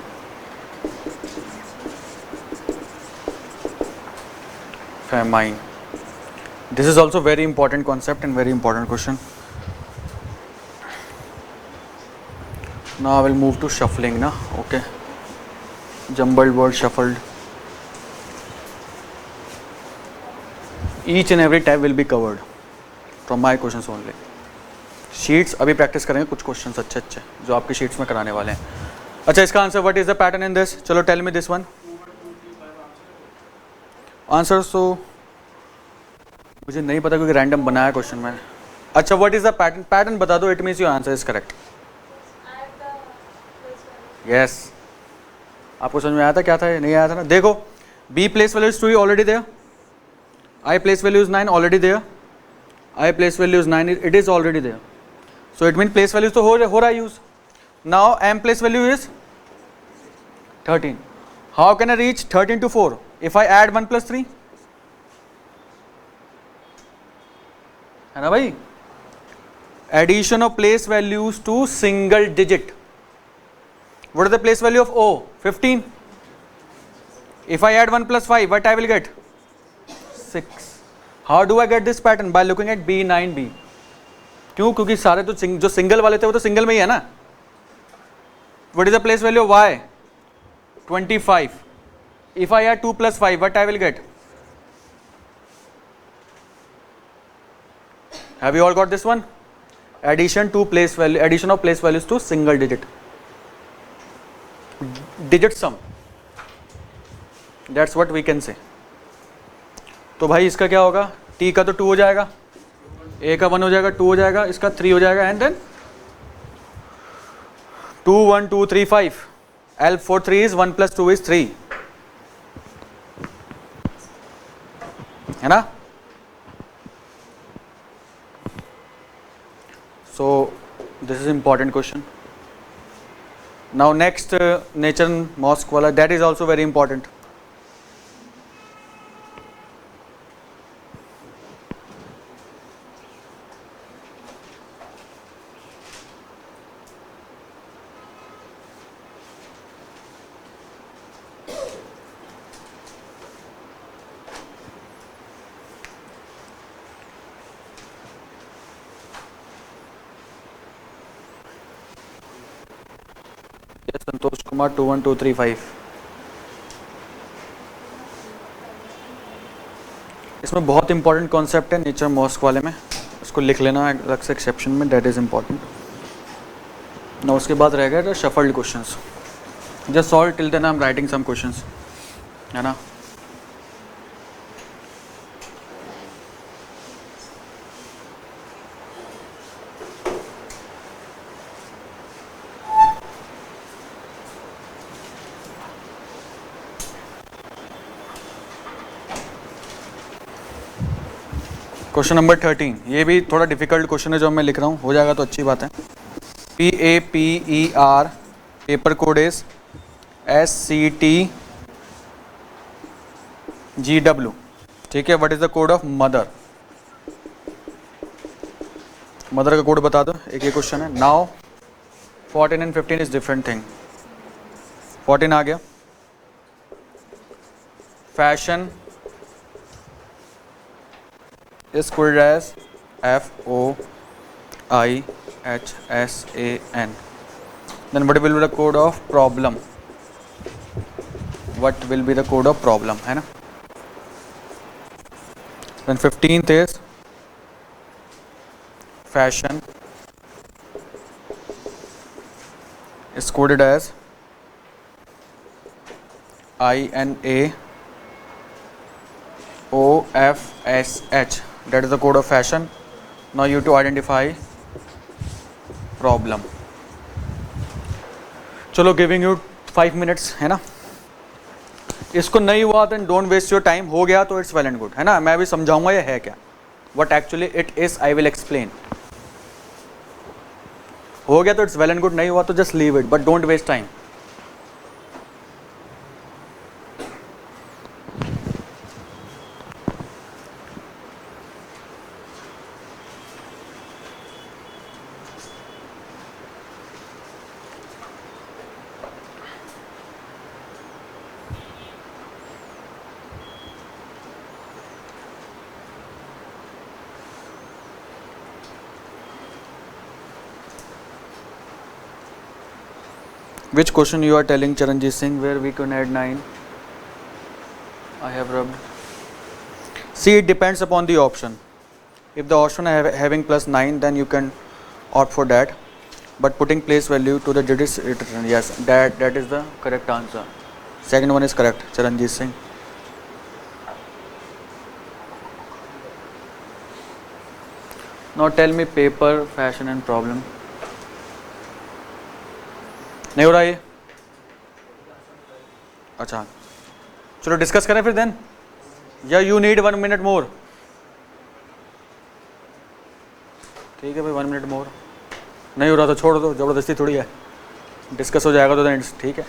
Speaker 1: Famine. This is also very important concept and very important question. Now I will move to shuffling na. Okay. Jumbled word, shuffled. Each and every type will be covered from my questions only. Sheets अभी practice करेंगे कुछ questions अच्छे अच्छे जो आपकी sheets में कराने वाले हैं. अच्छा, इसका answer what is the pattern in this? चलो tell me this one. Answer तो मुझे नहीं पता क्योंकि रैंडम बनाया क्वेश्चन मैंने. अच्छा, what is the pattern? Pattern बता दो, it means your answer is correct. Yes, आपको समझ में आया था क्या था? नहीं आया था ना. देखो, B place value is 2 already there, I place value is 9 already there, I place value is 9, it is already there. So it means place values तो हो रहा है use. Now M place value is 13. How can I reach 13 to 4 if I add 1 plus 3? है ना भाई? Addition of place values to single digit. What is the place value of O? 15. If I add 1 plus 5, what I will get? 6. How do I get this pattern? Bye looking eight B9B. क्यों? क्योंकि सारे तो जो single वाले थे वो तो single में ही है ना. What is the place value of y? 25. If I add 2 plus 5, what I will get? Have you all got this one? Addition to place value, addition of place values to single digit. Digit sum. That's what we can say. तो भाई इसका क्या होगा? t का तो 2 हो जाएगा, a का 1 हो जाएगा, 2 हो जाएगा, इसका 3 हो जाएगा, and then 2 1 2 3 5. L for 3 is 1 plus 2 is 3. है ना? So this is important question. Now next nature and mosque wala, that is also very important. Santosh Kumar 21235. इसमें बहुत इंपॉर्टेंट कॉन्सेप्ट है नेचर मॉस्क वाले में, इसको लिख लेना अलग से एक्सेप्शन में, दैट इज इंपॉर्टेंट ना. उसके बाद रह गए shuffled questions. Just solve till then I am writing some questions, है ना. क्वेश्चन नंबर 13, ये भी थोड़ा डिफिकल्ट क्वेश्चन है जो मैं लिख रहा हूँ, हो जाएगा तो अच्छी बात है. PAPER, paper code is SCTGW. ठीक है. What is the code of mother? Mother का कोड बता दो. एक ये क्वेश्चन है. Now 14 and 15 is different thing. 14 आ गया. Fashion is coded as FOIHSAN. Then what will be the code of problem? What will be the code of problem? है ना. Then 15th is fashion is coded as INAOFSH. That is the code of fashion. Now you have to identify problem. चलो giving you 5 minutes, है ना. इसको नहीं हुआ then don't waste your time. हो गया तो it's well and good, है ना. मैं भी समझाऊंगा ये है क्या. What actually it is I will explain. हो गया तो it's well and good, नहीं हुआ तो just leave it, but don't waste time. Which question you are telling Charanjit Singh where we can add 9? I have rubbed. See, it depends upon the option. If the option having plus 9, then you can opt for that. But putting place value to the digits, yes, that is the correct answer. Second one is correct, Charanjit Singh. Now tell me paper, fashion and problem. नहीं हो रहा ये. अच्छा चलो discuss करें फिर then, या you need 1 minute मोर. ठीक है भाई 1 minute मोर. नहीं हो रहा तो छोड़ दो, ज़बरदस्ती थोड़ी है. डिस्कस हो जाएगा तो देन ठीक है.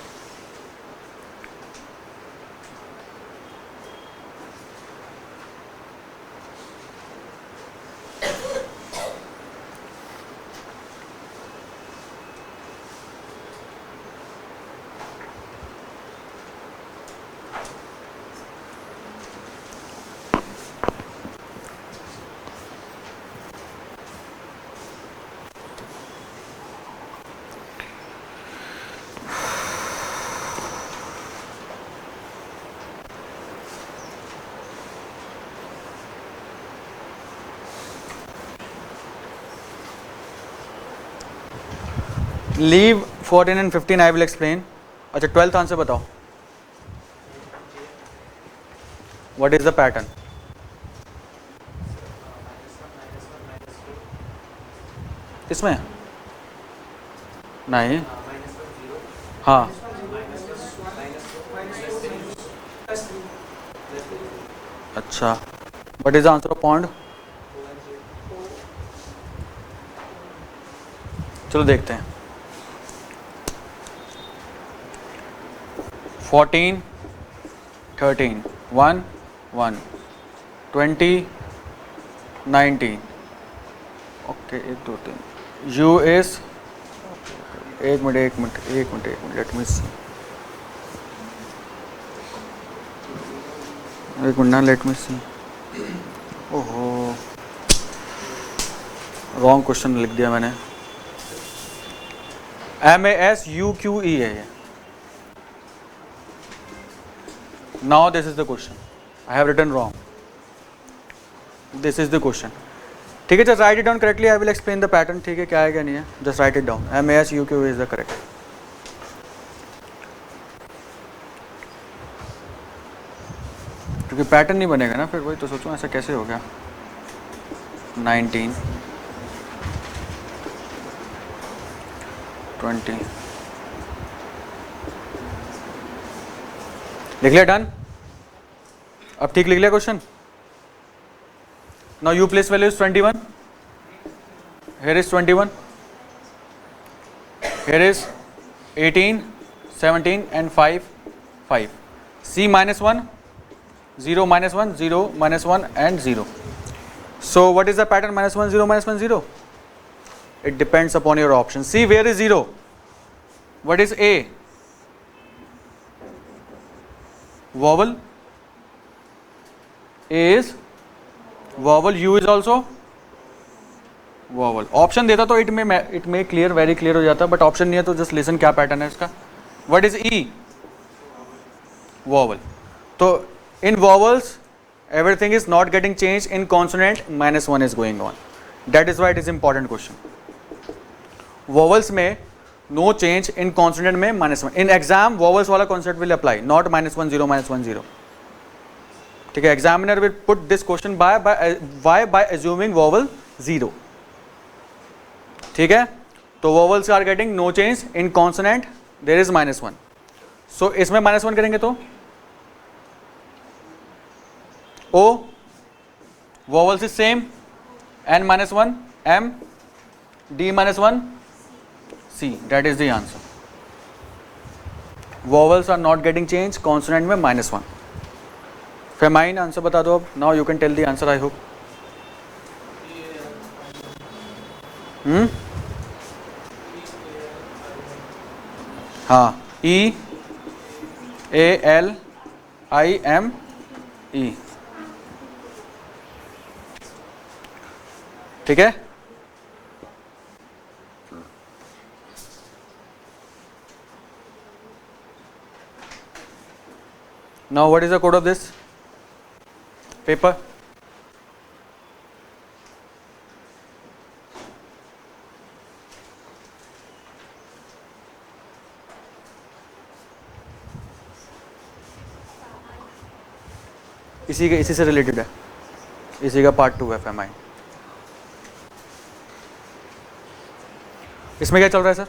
Speaker 1: Leave 14 and 15 I will explain. अच्छा 12th आंसर बताओ. What is the pattern? इसमें नहीं. हाँ अच्छा. What is the answer of pond? चलो देखते हैं. 14 13 1 1 20 19. ओके 1 2 3. U is एक मिनट लेट मी सी. एक मिनट ना, लेट मी सी. ओहो रॉन्ग क्वेश्चन लिख दिया मैंने. MASUQE है ये. Now this is the question. I have written wrong. This is the question. ठीक है, just write it down correctly. I will explain the pattern. ठीक है, क्या है क्या नहीं है, just write it down. MASUQE is the correct. क्योंकि पैटर्न नहीं बनेगा ना फिर, वही तो सोचो ऐसा कैसे हो गया. 19 20 लिख लिया. डन. अब ठीक लिख लिया question. Now you place value is 21. Here is 21. Here is 18 17 and 5 5. C -1 0 -1 0 -1 and 0. So what is the pattern? -1 0 -1 0. It depends upon your option. C, where is 0? What is A? Vowel. A is vowel. U is also vowel. Option देता तो it may clear, very clear हो जाता, but option नहीं है तो just listen क्या pattern है इसका. What is E? Vowel. तो in vowels everything is not getting changed. In consonant -1 is going on. That is why it is important question. Vowels में no change, in consonant में -1. In exam vowels वाला concept will apply, not -1 0 -1 0. ठीक है, examiner will put this question by assuming vowel 0. ठीक है, तो vowels are getting no change. In consonant there is -1. So इसमें -1 करेंगे तो O, vowels is same, N -1 M, D -1 C. That is the answer. Vowels are not getting changed. Consonant में -1. Famine answer बता दो अब. Now you can tell the answer. I hope. हाँ, E A L I M E. ठीक है. Now what is the code of this paper? इसी से related है, इसी का पार्ट 2 है FMI. इसमें क्या चल रहा है sir?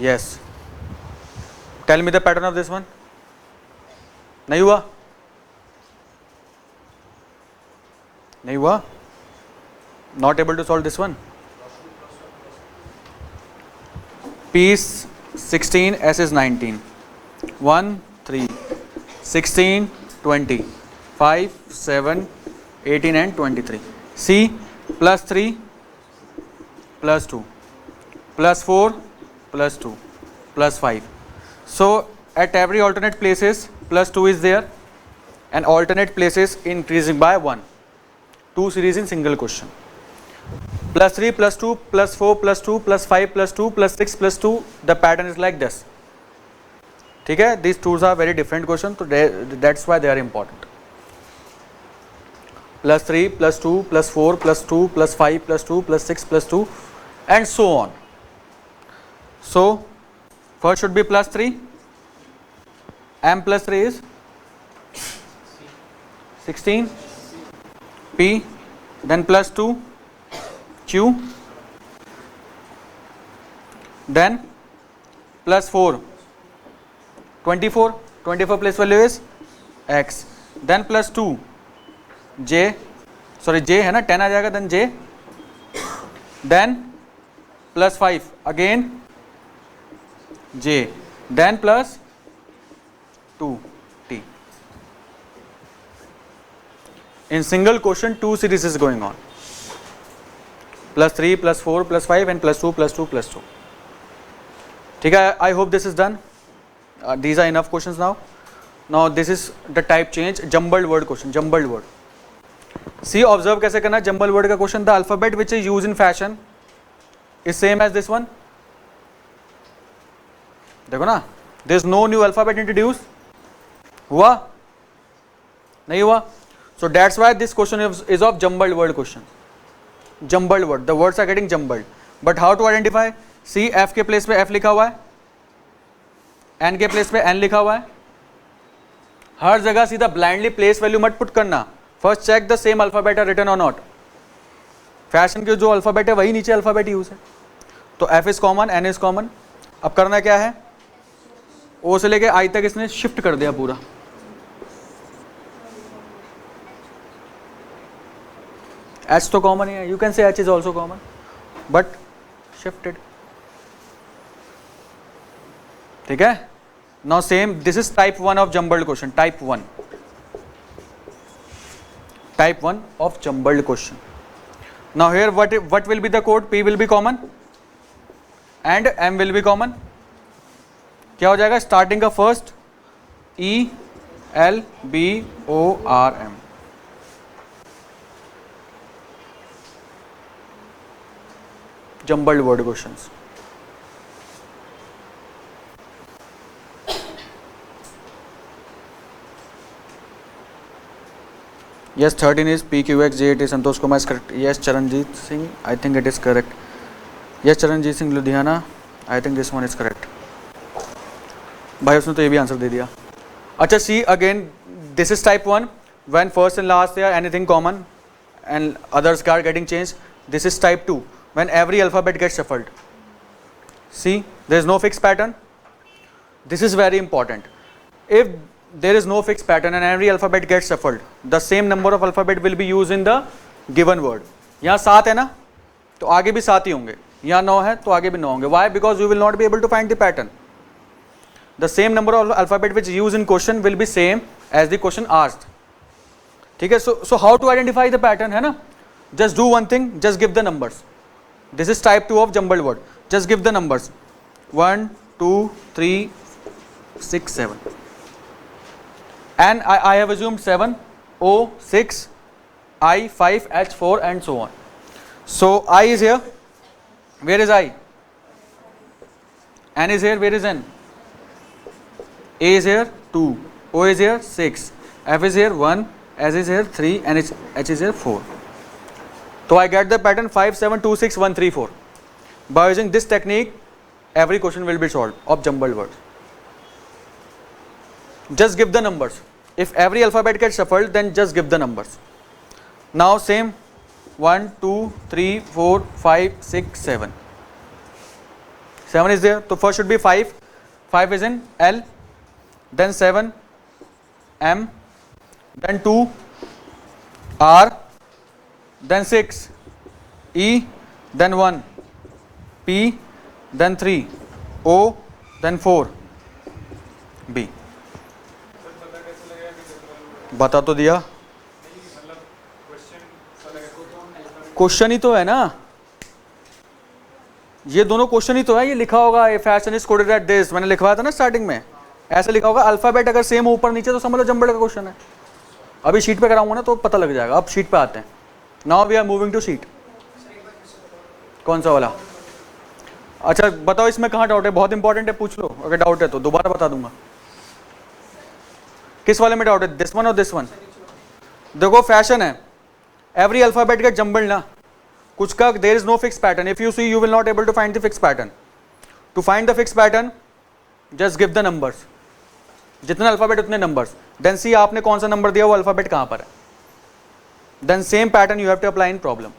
Speaker 1: Yes. Tell me the pattern of this one. नहीं हुआ? नहीं हुआ? Not able to solve this one. P is 16, S is 19. 1 3 16 20 5 7 18 and 23. C +3 +2 +4 +2 +5. So at every alternate places +2 is there and alternate places increasing by 1. 2 series in single question. +3 +2 +4 +2 +5 +2 +6 +2. The pattern is like this. ठीक है, these tools are very different question, so that's why they are important. +3 +2 +4 +2 +5 +2 +6 +2 and so on. So first should be +3, m plus 3 is 16, p, then +2 q, then +4 24 place value is x, then +2 j, sorry j है ना, 10 आ जाएगा, then j, then +5 again j, then +2 t. In single question 2 series is going on, +3 +4 +5 and +2 +2 +2. ठीक है, I hope this is done. These are enough questions now. Now this is the type change, jumbled word question, jumbled word. See, observe कैसे करना है jumbled word का question. The alphabet which is used in fashion is same as this one. देखो ना, there is no new alphabet introduced. हुआ? नहीं हुआ? So that's why this question is of jumbled word question. Jumbled word, the words are getting jumbled. But how to identify? See, F के place पे F लिखा हुआ है, N के place पे N लिखा हुआ है. हर जगह सीधा ब्लाइंडली प्लेस वैल्यू मत पुट करना. First check the same alphabet are written और नॉट. फैशन के जो अल्फाबेट है वही नीचे अल्फाबेट यूज है. तो F is common, N is common. अब करना क्या है, O से लेके I तक इसने शिफ्ट कर दिया पूरा. H तो कॉमन ही है, you can say H is also common but shifted. ठीक है. Now same, this is type 1 of jumbled question, type 1 of jumbled question. Now here what will be the code? P will be common and M will be common. क्या हो जाएगा? Starting का first E L B O R M. jumbled word questions. Yes, 13 is PQX, J8 is Santosh Kumar is correct. Yes, Charanjit Singh, I think it is correct. Yes, Charanjit Singh Ludhiana, I think this one is correct. भाई उसने तो ये भी answer दे दिया. अच्छा, see again, this is type 1 when first and last they are anything common and others are getting changed. This is type 2 when every alphabet gets shuffled. See, there is no fixed pattern. This is very important. If there is no fixed pattern and every alphabet gets shuffled, the same number of alphabet will be used in the given word. यहाँ 7 है ना, तो आगे भी 7 ही होंगे. यहाँ 9 है तो आगे भी 9 होंगे. Why? Because you will not be able to find the pattern. The same number of alphabet which used in question will be same as the question asked. ठीक है. So how to identify the pattern है ना? Just do one thing, just give the numbers. This is type 2 of jumbled word. Just give the numbers. 1 2 3 6 7. And I have assumed 7, O 6, I 5, H 4 and so on. So I is here. Where is I? N is here. Where is N? A is here 2, O is here 6, F is here 1, S is here 3 and H is here 4. So I get the pattern 5 7 2 6 1 3 4. By using this technique, every question will be solved of jumbled words. Just give the numbers. If every alphabet gets shuffled, then just give the numbers. Now same 1 2 3 4 5 6 7. 7 is there. So first should be 5. 5 is in L. Then 7 M. Then 2 R. Then 6 E. Then 1 P. Then 3 O. Then 4 B. बता तो दिया. Question ही तो है ना, ये दोनों question ही तो है. ये लिखा होगा a fashion is coded at this, मैंने लिखवाया था ना स्टार्टिंग में, ऐसे लिखा होगा. अल्फाबेट अगर सेम ऊपर नीचे तो समझ लो जंबल का क्वेश्चन है. अभी शीट पे कराऊंगा ना तो पता लग जाएगा. अब शीट पे आते हैं. Now we are moving to sheet. कौन सा वाला? अच्छा बताओ इसमें कहाँ डाउट है? बहुत इंपॉर्टेंट है, पूछ लो. अगर डाउट है तो दोबारा बता दूंगा. किस वाले में डाउट है? दिस वन और दिस वन? देखो फैशन है, every alphabet get jumbled ना, कुछ का there is no fixed pattern. If you see, you will not able to find the fixed pattern. To find the fixed pattern, just give the numbers. जितना alphabet उतने numbers. Then see आपने कौन सा number दिया, वो alphabet कहाँ पर है. Then same pattern you have to apply in problem.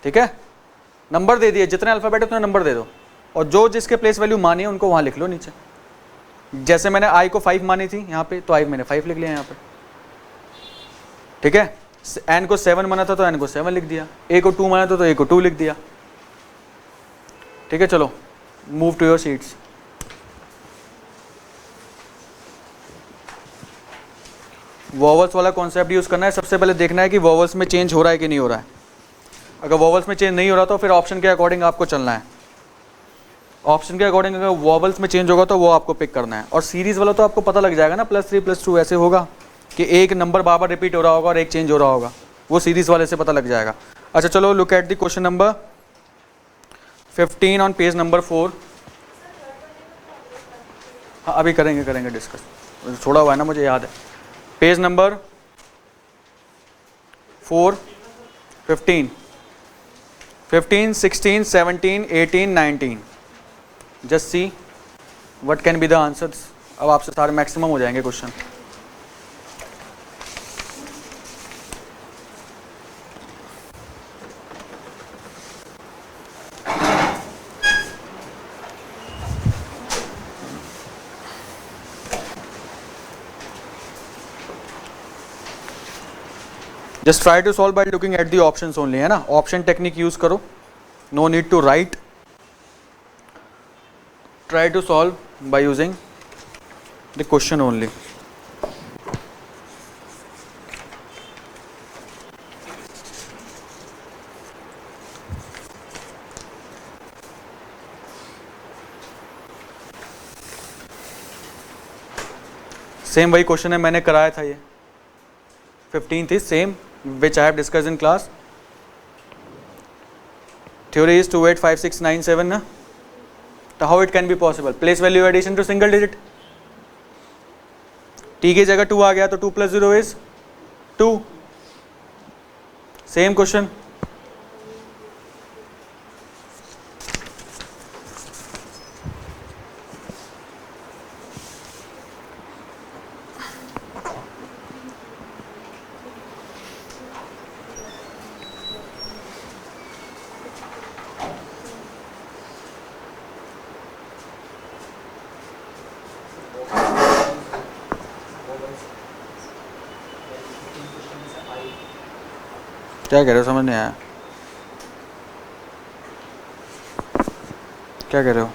Speaker 1: ठीक है, नंबर दे दिए, जितने अल्फाबेट उतने नंबर दे दो, और जो जिसके प्लेस वैल्यू मानी है उनको वहाँ लिख लो नीचे. जैसे मैंने आई को 5 मानी थी यहाँ पे, तो आई मैंने 5 लिख लिया यहाँ पे. ठीक है, एन को 7 माना था तो एन को 7 लिख दिया, ए को 2 माना था तो ए को 2 लिख दिया. ठीक है, चलो move to your seats. Vowels वाला कॉन्सेप्ट यूज करना है. सबसे पहले देखना है कि वॉवल्स में चेंज हो रहा है कि नहीं हो रहा है. अगर वॉवल्स में चेंज नहीं हो रहा तो फिर ऑप्शन के अकॉर्डिंग आपको चलना है. ऑप्शन के अकॉर्डिंग अगर वॉवल्स में चेंज होगा तो वो आपको पिक करना है. और सीरीज वाला तो आपको पता लग जाएगा ना, +3 +2 ऐसे होगा कि एक नंबर बार बार रिपीट हो रहा होगा और एक चेंज हो रहा होगा, वो सीरीज वाले से पता लग जाएगा. अच्छा चलो, look at the question number 15 on page number 4. हाँ अभी करेंगे डिस्कस, छोड़ा हुआ है ना मुझे याद है. Page number 4, 15, 16, 17, 18, 19. Just see what can be the answers. अब आपसे सारे मैक्सिमम हो जाएंगे question. Just try to solve by looking at the options only, है ना. ऑप्शन टेक्निक यूज करो, no need to write. Try to solve by using the question only. Same वही question है, मैंने कराया था ये 15th is same which I have discussed in class. Theory is 2, 8, 5, 6, 9, 7 ना. तो how it can be possible? Place value addition to single digit. t की जगह 2 आ गया तो 2 + 0 is 2. Same question. क्या कह रहे हो, समझ नहीं आया. क्या कह रहे हो?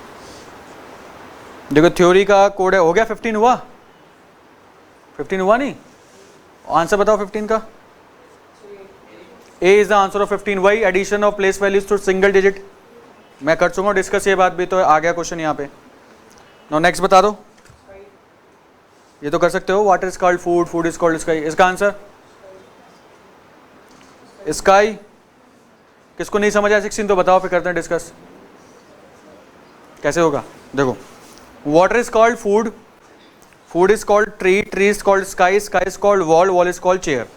Speaker 1: देखो थ्योरी का कोड है, हो गया 15 हुआ? 15 हुआ नहीं? आंसर बताओ 15 का. A is the answer of 15. वही addition of place values to single digit. मैं कर चुका हूँ डिस्कस ये बात भी, तो आ गया क्वेश्चन यहाँ पे. नो नेक्स्ट बता दो. ये तो कर सकते हो. Water is called food, food is called sky. इसका आंसर स्काई. किसको नहीं समझ आया 16 तो बताओ, फिर करते हैं डिस्कस. कैसे होगा देखो. Water is called food, food is called tree, tree is called sky, sky is called wall, wall is called chair.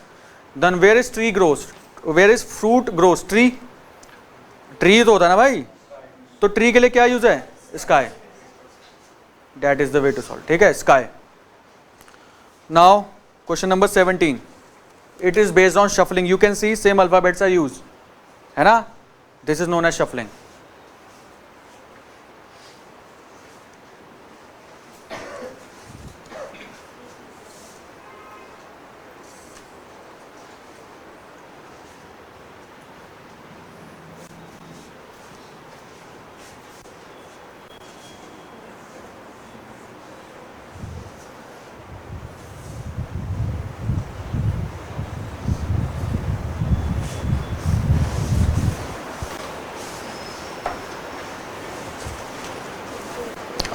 Speaker 1: Then where is tree grows, where is fruit grows. Tree, tree तो होता है ना भाई, तो tree के लिए क्या use है? Sky. That is the way to solve. ठीक है, sky. Now question number 17. It is based on shuffling. You can see same alphabets are used, है ना. This is known as shuffling.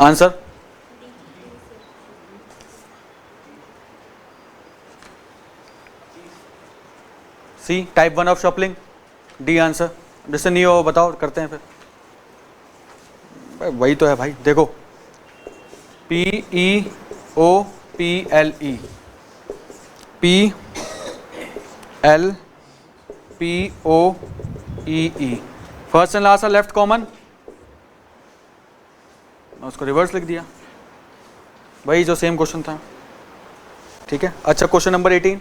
Speaker 1: Answer C, type 1 of shuffling. D answer. जिससे नहीं हो बताओ, करते हैं फिर. वही तो है भाई. देखो PEOPLE, PLE POEE, first and last left common, मैं उसको रिवर्स लिख दिया, वही जो सेम क्वेश्चन था, ठीक है। अच्छा question number 18,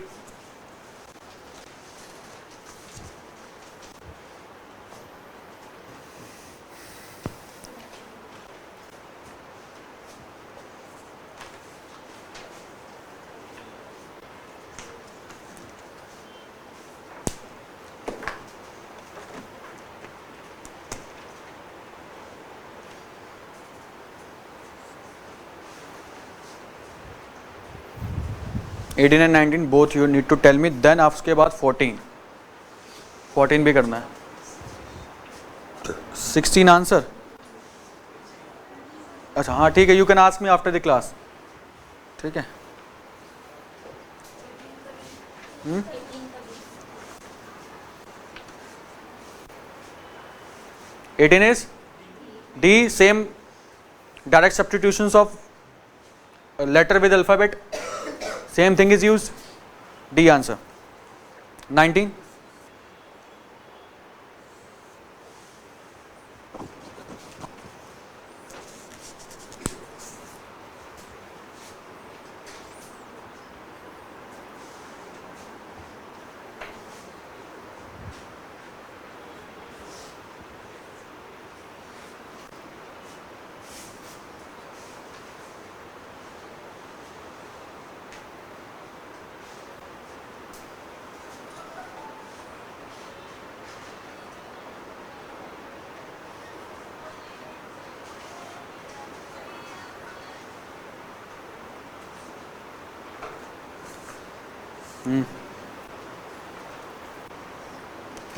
Speaker 1: eighteen and 19 both you need to tell me, then आप उसके बाद 14 भी करना है। 16 आंसर, अच्छा हाँ ठीक है, you can ask me after the class, ठीक है। 18 is D, same direct substitutions of a letter with alphabet, same thing is used, D answer. 19,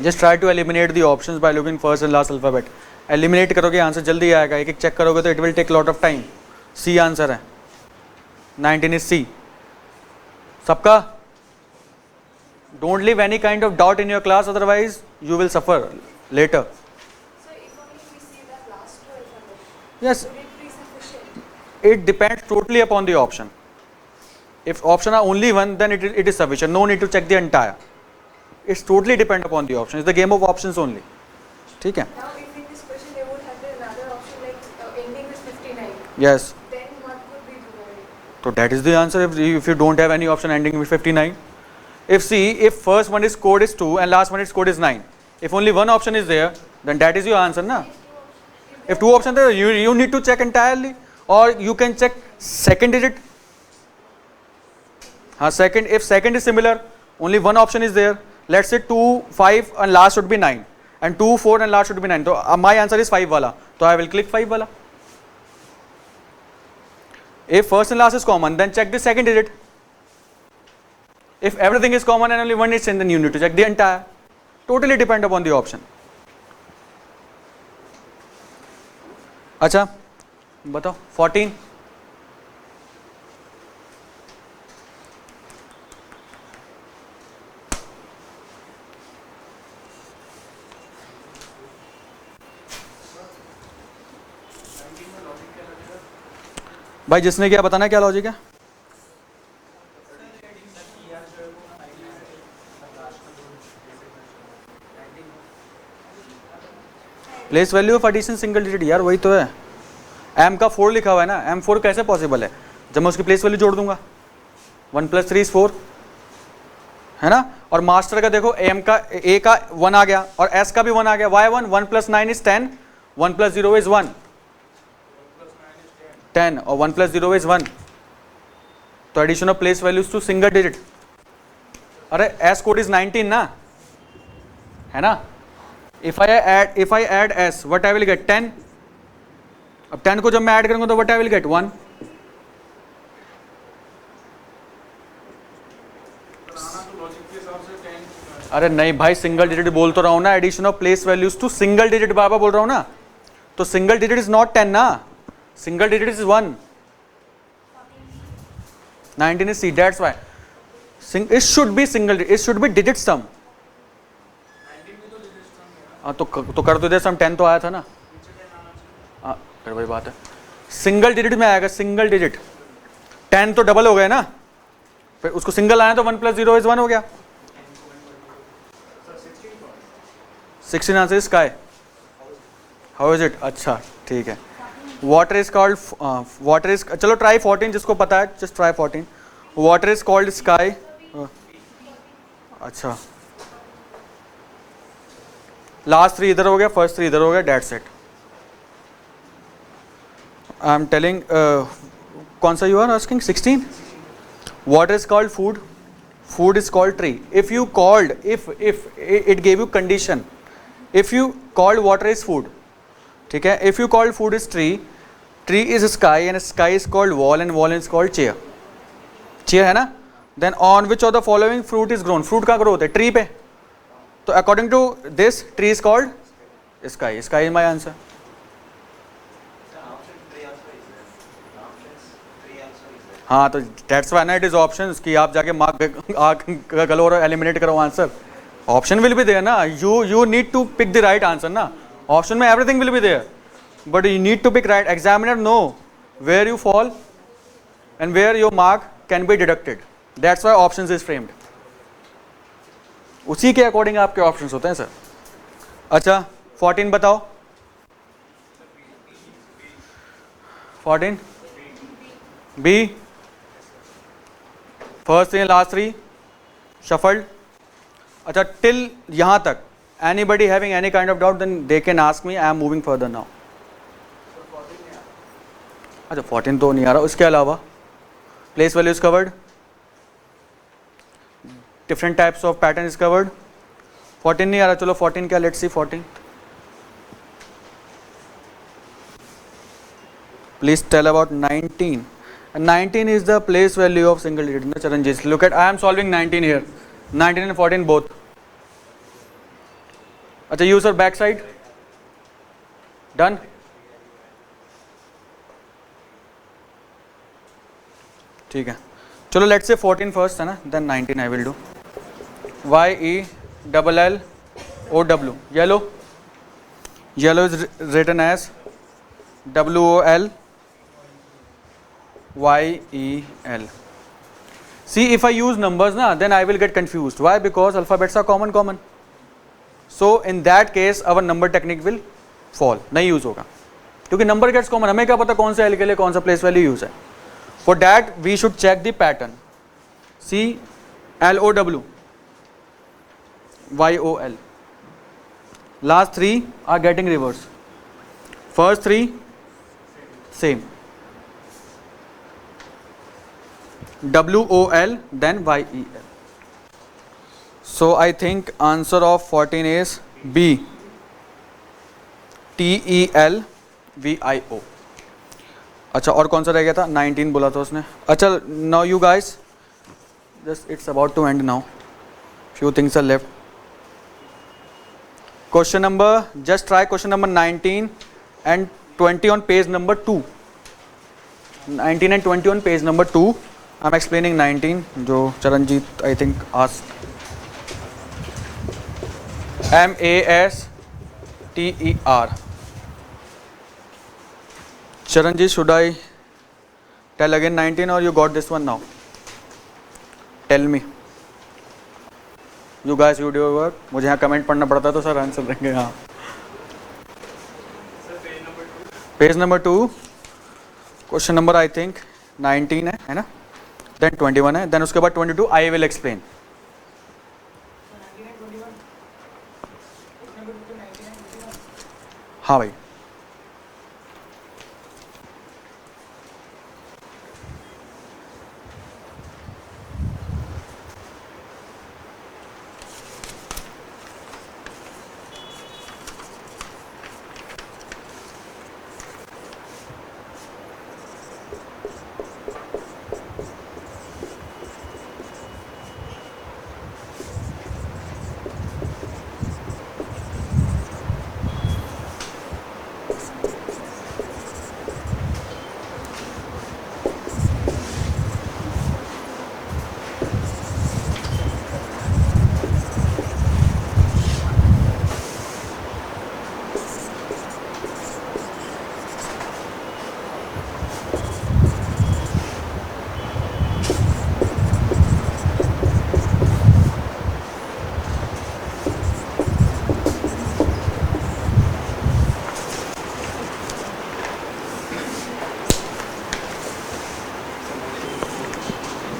Speaker 1: just try to eliminate the options by looking first and last alphabet. Eliminate करोगे answer जल्दी आएगा, एक एक check करोगे तो it will take lot of time. C answer है, 19 is C. सबका don't leave any kind of doubt in your class, otherwise you will suffer later.
Speaker 2: So if only we see the last two alphabet,
Speaker 1: Yes,
Speaker 2: would it be sufficient?
Speaker 1: it depends totally upon the option. If option are only one, then it is sufficient, no need to check the entire. It's totally depend upon the option, it's the game of options only, ठीक है।
Speaker 2: Now if in this question they would have another option like ending with 59,
Speaker 1: Yes,
Speaker 2: then what could be provided?
Speaker 1: so that is the answer if you don't have any option ending with 59. If see, if first one is code is 2 and last one is code is 9, if only one option is there, then that is your answer na. If two options there, you need to check entirely, or you can check second digit. Second, if second is similar, only one option is there, let's say 2 5 and last should be 9, and 2 4 and last should be 9, so my answer is 5 wala, so I will click 5 wala. If first and last is common, then check the second digit. If everything is common and only one is same, then you need to check the entire. Totally depend upon the option. अच्छा बताओ 14, भाई जिसने क्या बताना है, क्या logic है? Place value of addition single digit, यार वही तो है। m का 4 लिखा हुआ है ना, m4 कैसे पॉसिबल है? जब मैं उसकी प्लेस वैल्यू जोड़ दूंगा, 1 + 3 = 4 है ना। और मास्टर का देखो m का a का 1 आ गया और s का भी 1 आ गया, y 1 1 + 9 is 10, 1 + 0 is 1, 10 और 1 + 0 is 1, तो addition of place values to single digit. अरे s कोड इज 19 ना, है ना। if I add s, what I will get 10, अब 10 को जब मैं ऐड करूंगा तो what I will get 1। अरे नहीं भाई, सिंगल डिजिट बोल तो रहा हूं ना, addition of place values to single digit बाबा बोल रहा हूं ना, तो सिंगल डिजिट इज नॉट 10 ना, single digit is 1, 19 is C, that's why it should be single, it should be digit sum। हाँ तो कर दो दे सम, 10 तो आया था ना, हाँ फिर वही बात है, सिंगल डिजिट में आएगा, सिंगल डिजिट 10 तो डबल हो गया ना, फिर उसको सिंगल आया तो 1 + 0 is 1 हो गया। 16 answer is sky. How is it? अच्छा ठीक है. Water is called, water is, चलो ट्राई 14 जिसको पता है, just try 14. Water is called sky. अच्छा लास्ट 3 इधर हो गया, फर्स्ट 3 इधर हो गया, that's it. I am telling, कौन सा you are asking? 16. Water is called food, food is called tree. If you called, if it gave you condition, if you called water is food, ठीक है, if you called food is tree, tree is sky and sky is called wall and wall is called chair. chair है ना? Then on which of the following fruit is grown? fruit कहाँ grow होता है? tree पे. तो according to this tree is called sky. sky is my answer. हाँ तो that's why ना इट इज ऑप्शन कि आप जाके मार्क करो और एलिमिनेट करो answer. Option will be there ना, you need to pick the right answer ना. ऑप्शन में everything will be there but you need to pick right. Examiner know where you fall and where your mark can be deducted. That's why option is framed. उसी के according आपके option होते हैं sir. अच्छा 14 बताओ. 14 B. First 3 last 3 shuffled. अच्छा till यहाँ तक anybody having any kind of doubt then they can ask me. I am moving further now. अच्छा 14 तो नहीं आ रहा. उसके अलावा place value is covered, different types of pattern is covered. 14 नहीं आ रहा. चलो 14 क्या, let's see 14. Please tell about 19. 19 is the place value of single digit. No, Charanjit, look at, I am solving 19 here. 19 and 14 both. अच्छा use your back side. Done. ठीक है. चलो let's say 14 first है ना, then 19 I will do. Y E double L O W. Yellow. Yellow is written as W O L YEL. See, if I use numbers na, then I will get confused. Why? Because alphabets are common. So in that case our number technique will fall. नहीं use होगा क्योंकि number gets common. हमें क्या पता कौन सा L के लिए कौन सा place value use है. For that we should check the pattern. See, LOW, YOL. Last 3 are getting reversed. First 3 same. WOL then YEL. So I think answer of 14 is B. TELVIO. अच्छा और कौन सा रह गया था? 19 बोला था उसने. अच्छा now you guys, just it's about to end now. Few things are left. Question number, just try question number 19 and 20 on page number 2. 19 and 20 on page number 2. I'm explaining 19 जो Charanjit I think asked. MASTER. Charanjit, should I tell again 19 or you got this one now? Tell me. You guys, you do your work. मुझे यहाँ comment पढ़ना पड़ता है तो sir answer देंगे. हाँ page number 2 question number I think 19 है ना, then 21 है, then उसके बाद 22 I will explain. हाँ भाई.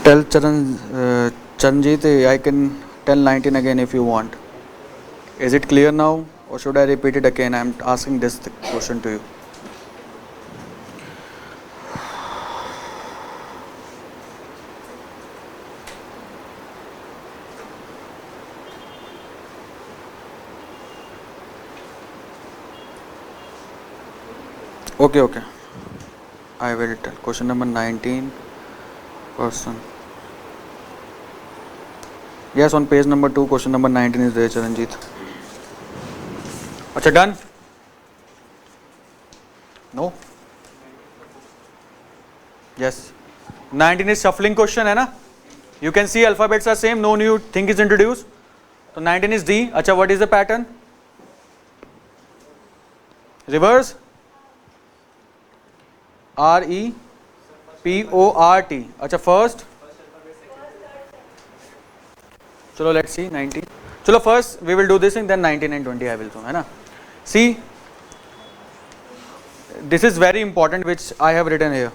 Speaker 1: Tell Charanjit, I can tell 19 again if you want. Is it clear now or should I repeat it again? I am asking this question to you. Okay. I will tell. Question number 19. Person. Yes, on page number 2, question number 19 is there, Charanjit. Acha, done? No? Yes. 19 is shuffling question, है ना? You can see alphabets are same, no new thing is introduced. So 19 is D. Acha, what is the pattern? Reverse. REPORT. अच्छा first. चलो let's see 19. चलो first we will do this and then 19 and 20 I will do, है ना? See, this is very important which I have written here.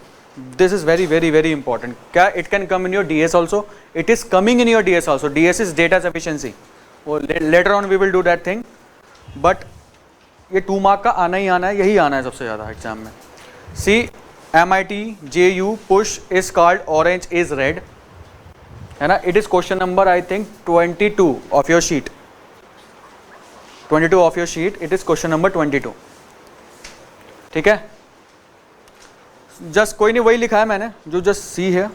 Speaker 1: This is very important. क्या it can come in your DS also? It is coming in your DS also. DS is data sufficiency. Later on we will do that thing. But ये 2 mark का आना ही आना है, यही आना है सबसे ज़्यादा एग्जाम में. See, MIT JU push is called orange is red, है ना? It is question number I think 22 of your sheet. 22 of your sheet. It is question number 22. ठीक है? Just कोई नहीं, वही लिखा है मैंने जो just see है.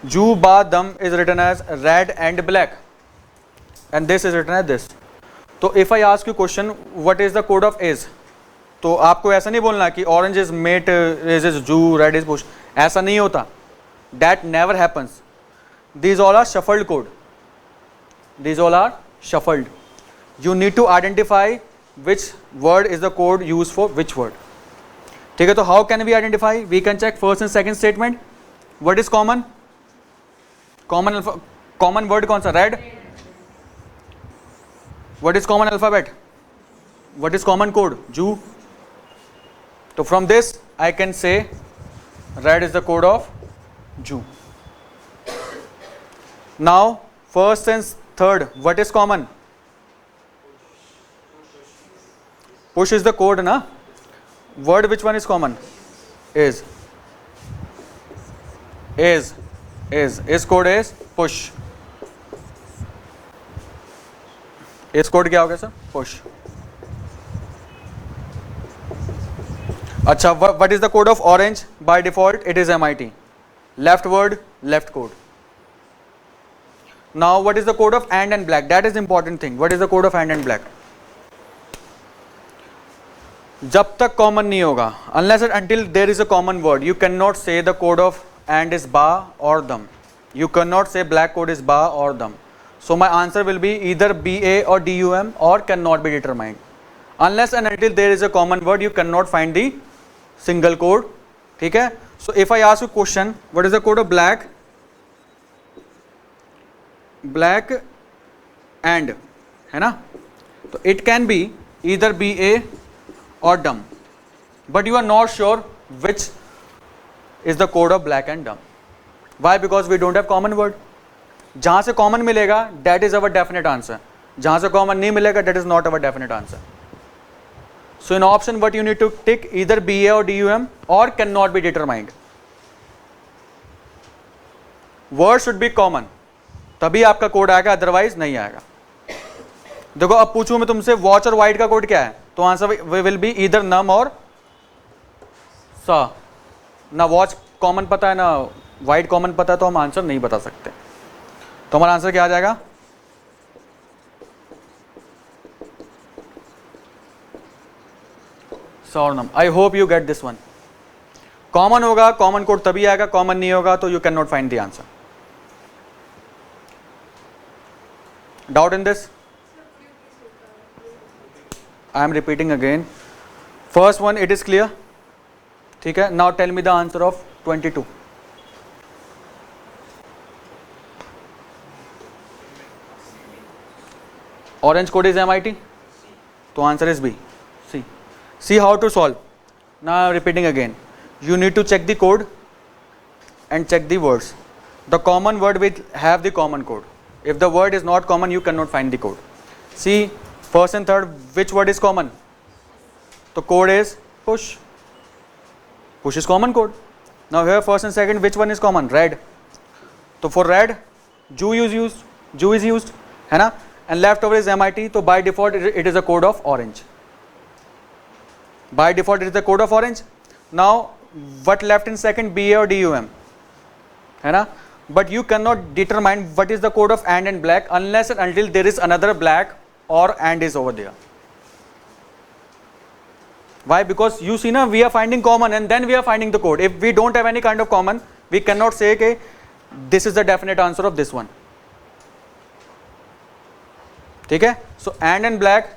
Speaker 1: Ju ba dum is written as red and black, and this is written as this. तो if I ask you question, what is the code of is? तो आपको ऐसा नहीं बोलना कि orange is met, is zoo, red is push. ऐसा नहीं होता. That never happens. These all are shuffled code. These all are shuffled. You need to identify which word is the code use for which word. ठीक है, तो how can we identify? We can check first and second statement. What is common? Common word कौन सा? Red. What is common alphabet? What is common code? जू. So from this I can say red is the code of Jew. Now first and third, what is common? Push is the code, na? Word which one is common? Is code is push. Is code क्या हो गया sir? Push. अच्छा, what is the code of orange? By default it is MIT. Left word, left code. Now what is the code of and black? That is important thing. What is the code of and black? जब तक common नहीं होगा, unless and until there is a common word, you cannot say the code of and is ba or dum. You cannot say black code is ba or dum. So my answer will be either BA or DUM or cannot be determined. Unless and until there is a common word, you cannot find the single code. ठीक है? So if I ask you question, what is the code of black? Black and, है ना? तो it can be either BA or dumb, but you are not sure which is the code of black and dumb. Why? Because we don't have common word. जहाँ से common मिलेगा, that is our definite answer. जहाँ से common नहीं मिलेगा, that is not our definite answer. So in option what you need to tick either BA or DUM or cannot be determined. Word should be common, तभी आपका code आएगा, otherwise नहीं आएगा. देखो अब पूछूं मैं तुमसे वॉच और वाइट का कोड क्या है, तो आंसर विल बी ईदर नम और सा. ना वॉच कॉमन पता है ना वाइट कॉमन पता है, तो हम आंसर नहीं बता सकते. तो हमारा आंसर क्या आ जाएगा? Sornam. I hope you get this one. Common होगा, कॉमन कोड तभी आएगा, कॉमन नहीं होगा तो you can not find the answer. Doubt in this? I am repeating again. First one it is clear. ठीक है, now tell me the answer of 22. Orange code is MIT, तो answer is B. See how to solve. Now repeating again, you need to check the code and check the words. the common word will have the common code. If the word is not common, you cannot find the code. See, first and third, which word is common? The code is push. Push is common code. Now here first and second, which one is common? Red. So for red, Jew is used, है ना? And leftover is MIT. So by default it is a code of orange. By default it is the code of orange. Now what left in second, BA or DUM, है ना? But you cannot determine what is the code of and black unless and until there is another black or and is over there. Why? Because you see na, we are finding common and then we are finding the code. If we don't have any kind of common, we cannot say okay, this is the definite answer of this one. ठीक है? So and black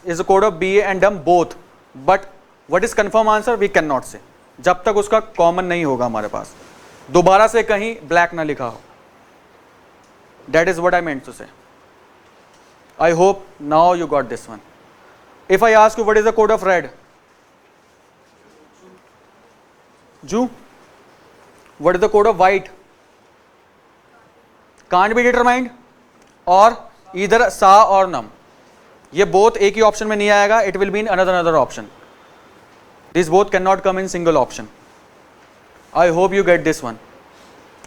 Speaker 1: is the code of BA and DUM both. But what is confirm answer? We cannot say. जब तक उसका common नहीं होगा हमारे पास, दोबारा से कहीं ब्लैक ना लिखा हो. That is what I meant to say. I hope now you got this one. If I ask you what is the code of red? Jew. What is the code of white? Can't be determined. और either sa or num. ये both एक ही option में नहीं आएगा. It will be in another option. These both cannot come in single option. I hope you get this one.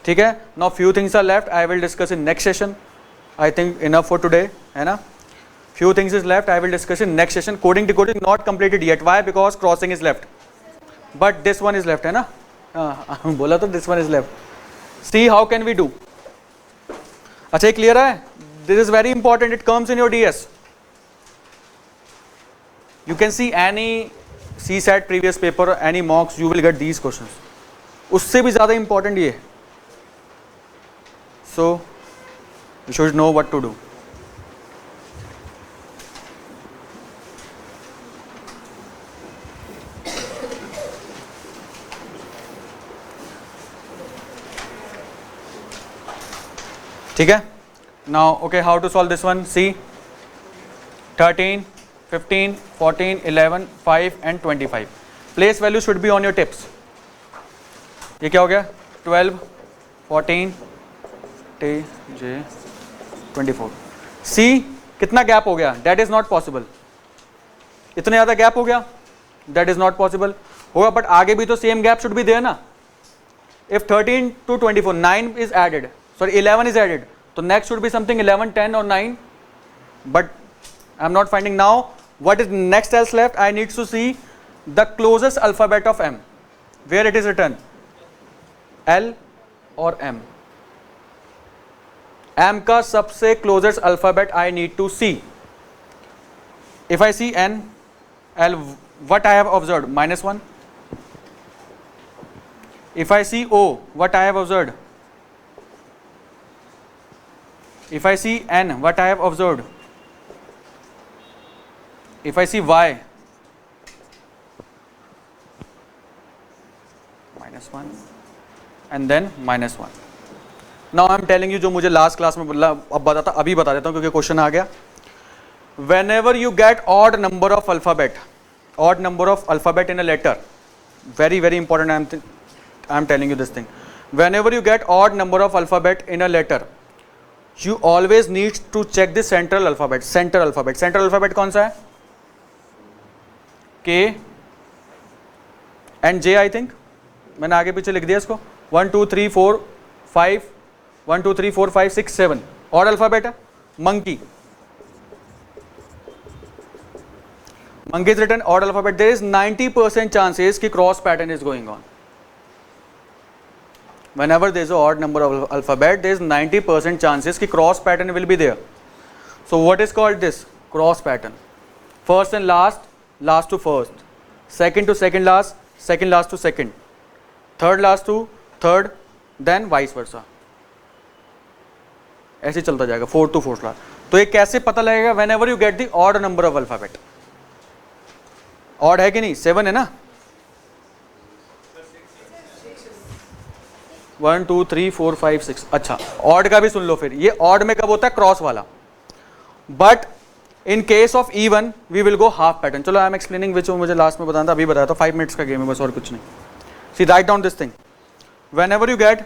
Speaker 1: ठीक है? Now few things are left. I will discuss in next session. I think enough for today, है ना? Few things is left. I will discuss in next session. Coding decoding not completed yet. Why? Because crossing is left. But this one is left, है ना? बोला तो this one is left. See how can we do? अच्छा, clear है? This is very important. It comes in your DS. You can see any CSAT previous paper, any mocks, you will get these questions. उससे भी ज़्यादा important ये. So you should know what to do. ठीक है? Now okay, how to solve this one? See, 13, 15, 14, 11, 5 and 25. Place value should be on your tips. ये क्या हो गया? 12, 14, J, 24. C कितना गैप हो गया? That is not possible. इतने ज़्यादा गैप हो गया? That is not possible. होगा, but आगे भी तो same gap should be there ना? If 13 to 24, 9 is added. Sorry, 11 is added. So next should be something 11, 10 or 9. But I am not finding now. What is next else left? I need to see the closest alphabet of M. Where it is written? L or M. M का सबसे closest alphabet I need to see. If I see N, L, what I have observed? -1. If I see O, what I have observed? If I see N, what I have observed? If I see Y, -1 and then -1. Now I am telling you जो मुझे last class में बोला, अब बताता, अभी बता देता हूँ क्योंकि क्वेश्चन आ गया. Whenever you get odd number of alphabet in a letter, very very important. I am telling you this thing. Whenever you get odd number of alphabet in a letter, you always need to check the central alphabet. Central alphabet कौन सा है? K and J I think. मैंने आगे पीछे लिख दिया इसको. 1 2 3 4 5 1 2 3 4 5 6 7 odd alphabet है. Monkey is written odd alphabet. There is 90% chances कि cross pattern is going on. Whenever there is an odd number of alphabet, there is 90% chances कि cross pattern will be there. So what is called this? Cross pattern. First and last, last to first, second to second last to second, third last to third, then vice versa. ऐसे चलता जाएगा, fourth to fourth last. तो ये कैसे पता लगेगा? Whenever you get the odd number of alphabet. Odd है कि नहीं? 7 है ना? 1 2 3 4 5 6. अच्छा, odd का भी सुन लो फिर. ये odd में कब होता है? क्रॉस वाला. But in case of even, we will go half pattern. चलो, I am explaining which मुझे लास्ट में बताना था, अभी बताया था. 5 minutes का गेम है बस, और कुछ नहीं. See, write down this thing. Whenever you get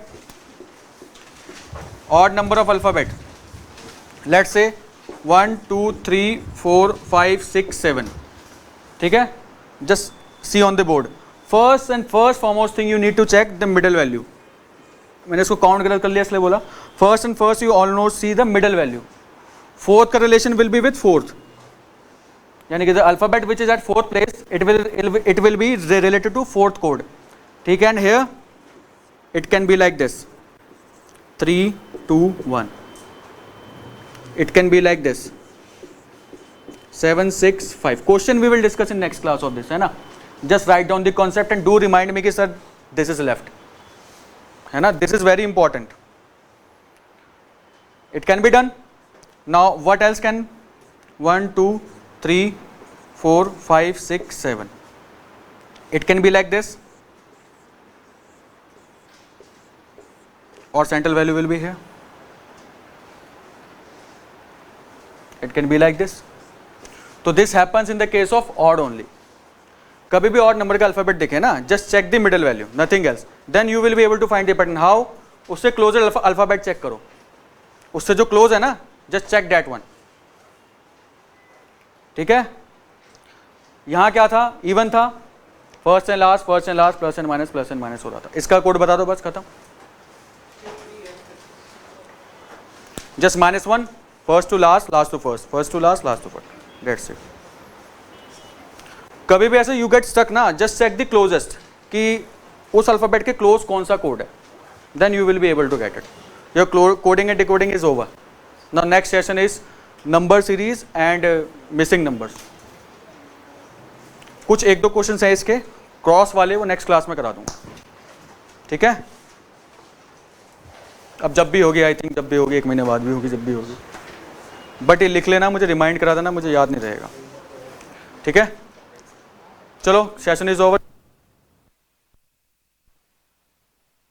Speaker 1: odd number of alphabet, let's say 1 2 3 4 5 6 7, ठीक है. Just see on the board. First foremost thing you need to check the middle value. मैंने इसको काउंट गलत कर लिया इसलिए बोला. First you almost see the middle value. Fourth का relation will be with fourth, यानी कि the alphabet which is at fourth place it will be related to fourth code, ठीक है. And here it can be like this 3 2 1. It can be like this 7 6 5. Question we will discuss in next class of this, है ना. Just write down the concept and do remind me कि sir this is left, है ना. This is very important. It can be done. Now what else can? 1 2 3 4 5 6 7. It can be like this, or central value will be here. It can be like this. So this happens in the case of odd only. कभी भी odd number का alphabet दिखे ना, just check the middle value, nothing else. Then you will be able to find the pattern. How? उससे closer alphabet check करो. उससे जो close है ना, just check that one. ठीक है. यहाँ क्या था? Even था. First and last, plus and minus हो रहा था. इसका कोड बता दो बस, खत्म. Just -1, first to last, last to first, first to last, last to first. That's it. कभी भी ऐसे you get stuck ना, just check the closest कि उस अल्फाबेट के क्लोज कौन सा कोड है. Then you will be able to get it. Your coding and decoding is over. Now next session is number series and missing numbers. कुछ एक दो क्वेश्चन है इसके क्रॉस वाले, वो नेक्स्ट क्लास में करा दूंगा, ठीक है. अब जब भी होगी, आई थिंक जब भी होगी, 1 महीने बाद भी होगी, जब भी होगी. बट ये लिख लेना, मुझे रिमाइंड करा देना, मुझे याद नहीं रहेगा, ठीक है. चलो, सेशन इज ओवर.